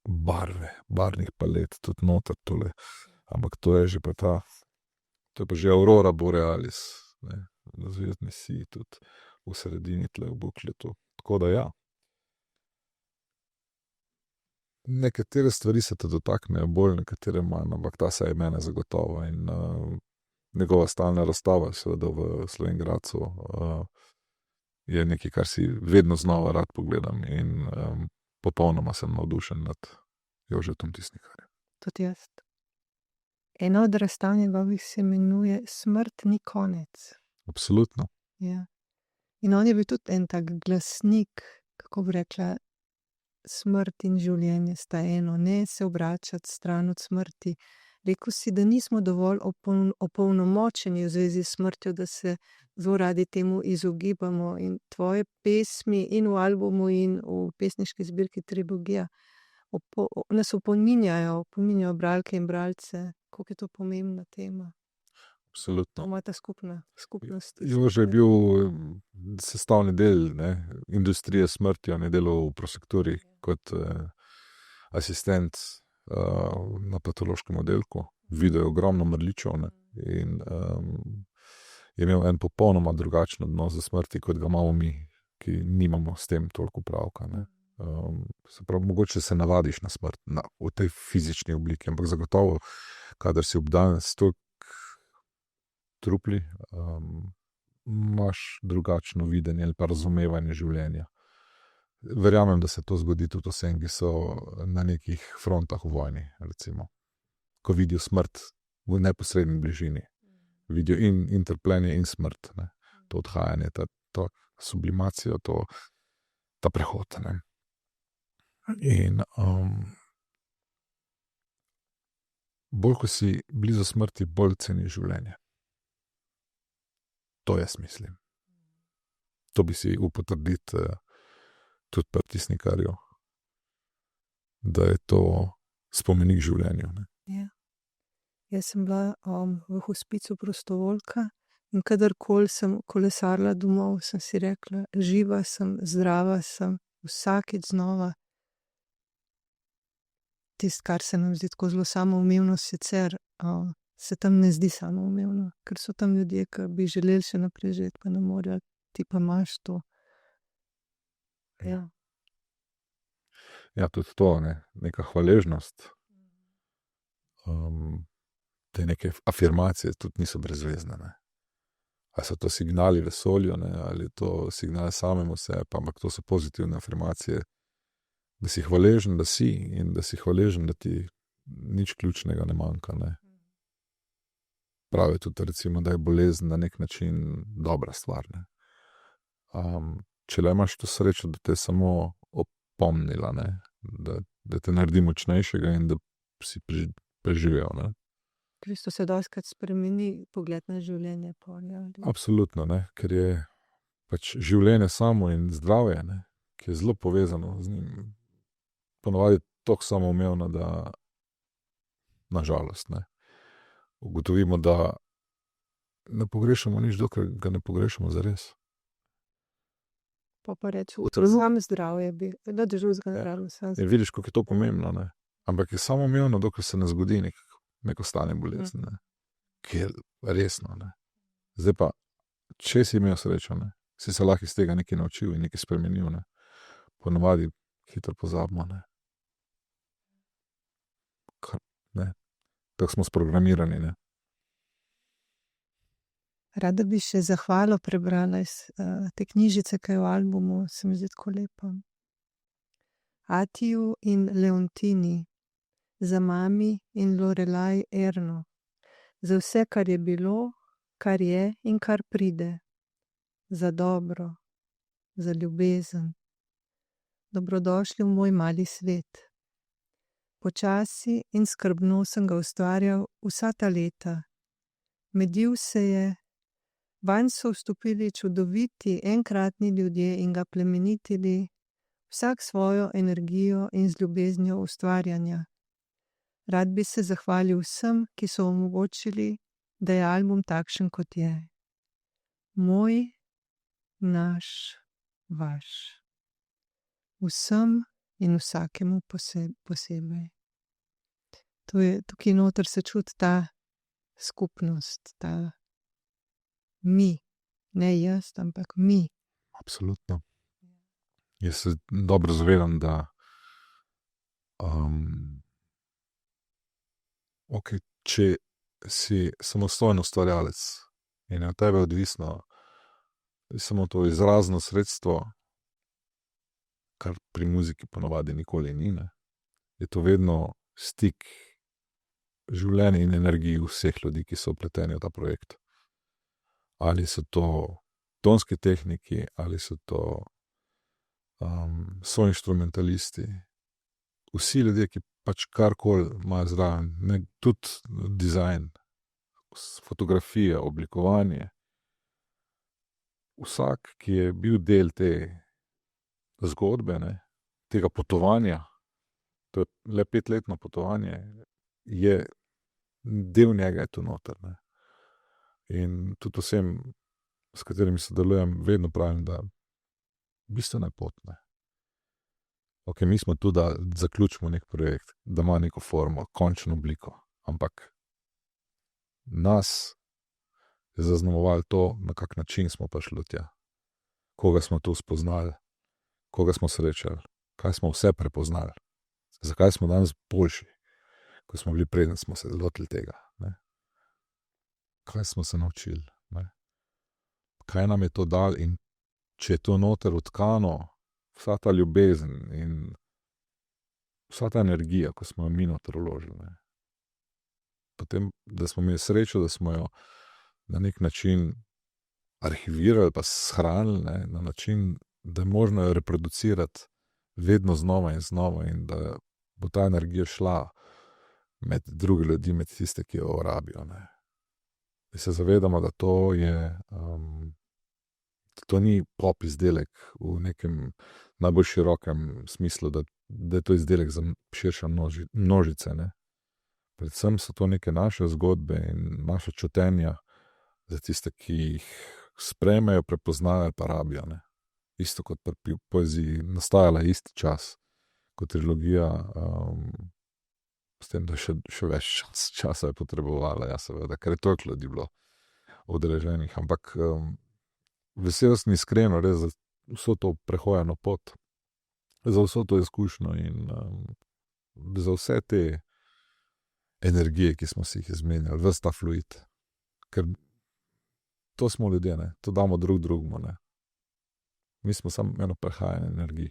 barve, barvnih palet tudi noter tole. Ampak to je že pa to je pa že Aurora Borealis, ne, na zvezdni siji tudi v sredini tle v bukletu. Tako da ja. Nekatere stvari se te dotaknejo bolj, nekatere manj, ampak ta se je mene zagotovo in njegova stalna razstava seveda v Slovenj Gradcu je nekaj, kar si vedno znova rad pogledam in popolnoma sem navdušen nad Jožetom Tisnikarjem. Tudi jaz. Ena od razstav njegovih se imenuje Smrt ni konec. Absolutno. Ja. In on je bil tudi en tak glasnik, kako bi rekla, smrt in življenje sta eno, ne se obračati stran od smrti. Rekel si, da nismo dovolj opolnomočeni v zvezi s smrtjo, da se zelo radi temu izogibamo in tvoje pesmi in v albumu in v pesniški zbirki Tribogija nas opominjajo bralke in bralce, koliko je to pomembna tema. Absolutno. To ima ta skupnost. Jože je bil sestavni del, ne, industrije smrti, on je delal v Prosekturi kot asistent na patološkem oddelku. Videl je ogromno mrličev, ne, in je imel en popolnoma drugačen odnos do smrti, kot ga imamo mi, ki nimamo s tem toliko opravka, ne. Se pravi, mogoče se navadiš na smrt v tej fizični obliki, ampak zagotovo, kadar si obdan s toliko trupli, imaš drugačno videnje ali pa razumevanje življenja. Verjamem, da se to zgodi tudi vsem, ki so na nekih frontah v vojni, recimo. Ko vidijo smrt v neposredni bližini. Vidijo in trpljenje in smrt, ne. To odhajanje, to sublimacijo, ta prehod, ne. In bolj, ko si blizu smrti, bolj ceniš življenje. To jaz mislim. To bi si upal trditi tudi pri Tisnikarju, da je to spomenik življenju, ne. Ja. Jaz sem bila v hospicu prostovoljka in kadarkoli sem kolesarila domov, sem si rekla, živa sem, zdrava sem, vsakič znova. Tisto, kar se nam zdi tako zelo samoumevno sicer, se tam ne zdi samoumevno, ker so tam ljudje, ki bi želeli še naprej živeti, pa ne morejo, ti pa imaš to. Ja. Ja, tudi to, ne, neka hvaležnost. Te neke afirmacije tudi niso brezvezne, ne. Ali so to signali vesolju, ne, ali je to signal samemu sebi, ampak to so pozitivne afirmacije, da si hvaležen, da si in da si hvaležen, da ti nič ključnega ne manjka, ne. Pravi tudi recimo, da je bolezen na nek način dobra stvar, ne. Če le imaš to srečo, da te je samo opomnila, ne, da te naredi močnejšega in da si preživel, ne. V bistvu se dostikrat spremeni pogled na življenje. Absolutno, ne, ker je pač življenje samo in zdravje, ne, ki je zelo povezano z njim, ponavadi toliko samoumevno, da na žalost, ne, ugotovimo, da ne pogrešamo nič, dokler ga ne pogrešamo zares. Pa reči, samo zdravje bi, da drugega ne rabim. In vidiš, koliko je to pomembno, ne. Ampak je samoumevno, dokler se ne zgodi neko stanje bolezni, ne. Ki je resno, ne. Zdaj pa, če si imel srečo, ne, si se lahko iz tega nekaj naučil in nekaj spremenil, ne. Ponavadi hitro pozabimo, ne. Ne. Tako smo sprogramirani, ne. Rada bi še zahvalo prebrala iz te knjižice, ki je v albumu, se mi zdi tako lepa. Atiju in Leontini, za mami in Lorelaj Erno, za vse, kar je bilo, kar je in kar pride, za dobro, za ljubezen. Dobrodošli v moj mali svet. Počasi in skrbno sem ga ustvarjal vsa ta leta. Medil se je, vanj so vstopili čudoviti enkratni ljudje in ga plemenitili, vsak svojo energijo in z ljubeznijo ustvarjanja. Rad bi se zahvalil vsem, ki so omogočili, da je album takšen, kot je. Moj, naš, vaš. Vsem in vsakemu posebej. Tukaj noter se čuti ta skupnost, ta mi, ne jaz, ampak mi. Absolutno. Jaz se dobro zavedam, da če si samostojen ustvarjalec in je od tebe odvisno samo to izrazno sredstvo, kar pri muziki ponavadi nikoli ni, ne, je to vedno stik življenja in energiji vseh ljudi, ki so vpleteni v ta projekt. Ali so to tonski tehniki, ali so to soinštrumentalisti, vsi ljudje, ki pač karkoli imajo zraven, tudi dizajn, fotografija, oblikovanje. Vsak, ki je bil del te zgodbe, ne, tega potovanja, to je le 5-letno potovanje, je del njega je tu noter. Ne. In tudi vsem, s katerimi sodelujem, vedno pravim, da bistvena je pot. Ne. Mi smo tu, da zaključimo nek projekt, da ima neko formo, končno obliko, ampak nas je zaznamovalo to, na kak način smo prišli do tja, koga smo tu spoznali, koga smo srečali, kaj smo vse prepoznali, zakaj smo danes boljši, ko smo bili preden smo se lotili tega. Ne. Kaj smo se naučili, ne. Kaj nam je to dalo in če je to noter vtkano, vsa ta ljubezen in vsa ta energija, ko smo jo mi noter vložili, ne. Potem, da smo imeli srečo, da smo jo na nek način arhivirali pa shranili, ne, na način, da je možno jo reproducirati vedno znova in znova in da bo ta energija šla med druge ljudi, med tiste, ki jo rabijo. Ne. In se zavedamo, da to je to ni pop izdelek v nekem najbolj širokem smislu, da je to izdelek za širše množice. Ne. Predvsem so to neke naše zgodbe in naša čutenja za tiste, ki jih sprejmejo, prepoznajo pa rabijo. Ne. Isto kot pri poeziji, nastajala je isti čas kot trilogija, s tem, da še več časa je potrebovala, ja, seveda, ker je toliko ljudi bilo udeleženih, ampak vesel sem iskreno res za vso to prehojeno pot, za vso to izkušnjo in za vse te energije, ki smo si jih izmenjali, ves ta fluid, ker to smo ljudje, ne, to damo drugemu, ne. Mi smo samo eno prehajanje energij.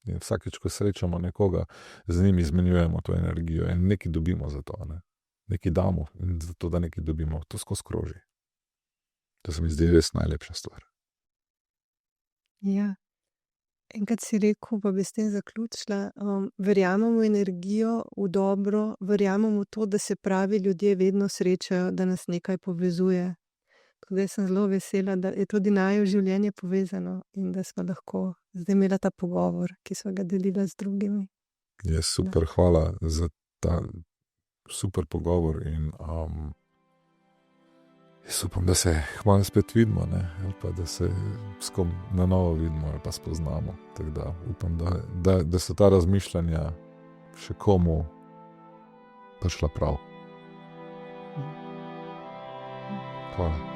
In vsakeč, ko srečamo nekoga, z njim izmenjujemo to energijo in nekaj dobimo za to, ne. Nekaj damo in za to, da nekaj dobimo, to skozi kroži. To se mi zdi res najlepša stvar. Ja. Enkrat si rekel, pa bi s tem zaključila, verjamemo v energijo, v dobro, verjamemo v to, da se pravi ljudje vedno srečajo, da nas nekaj povezuje. Tako da sem zelo vesela, da je tudi naju življenje povezano in da smo lahko zdaj imela ta pogovor, ki smo ga delila z drugimi. Je super, hvala za ta super pogovor in jaz upam, da se hvala spet vidimo, ne, ali pa da se s kom na novo vidimo ali pa spoznamo. Tako da upam, da so ta razmišljanja še komu prišla prav. Hvala.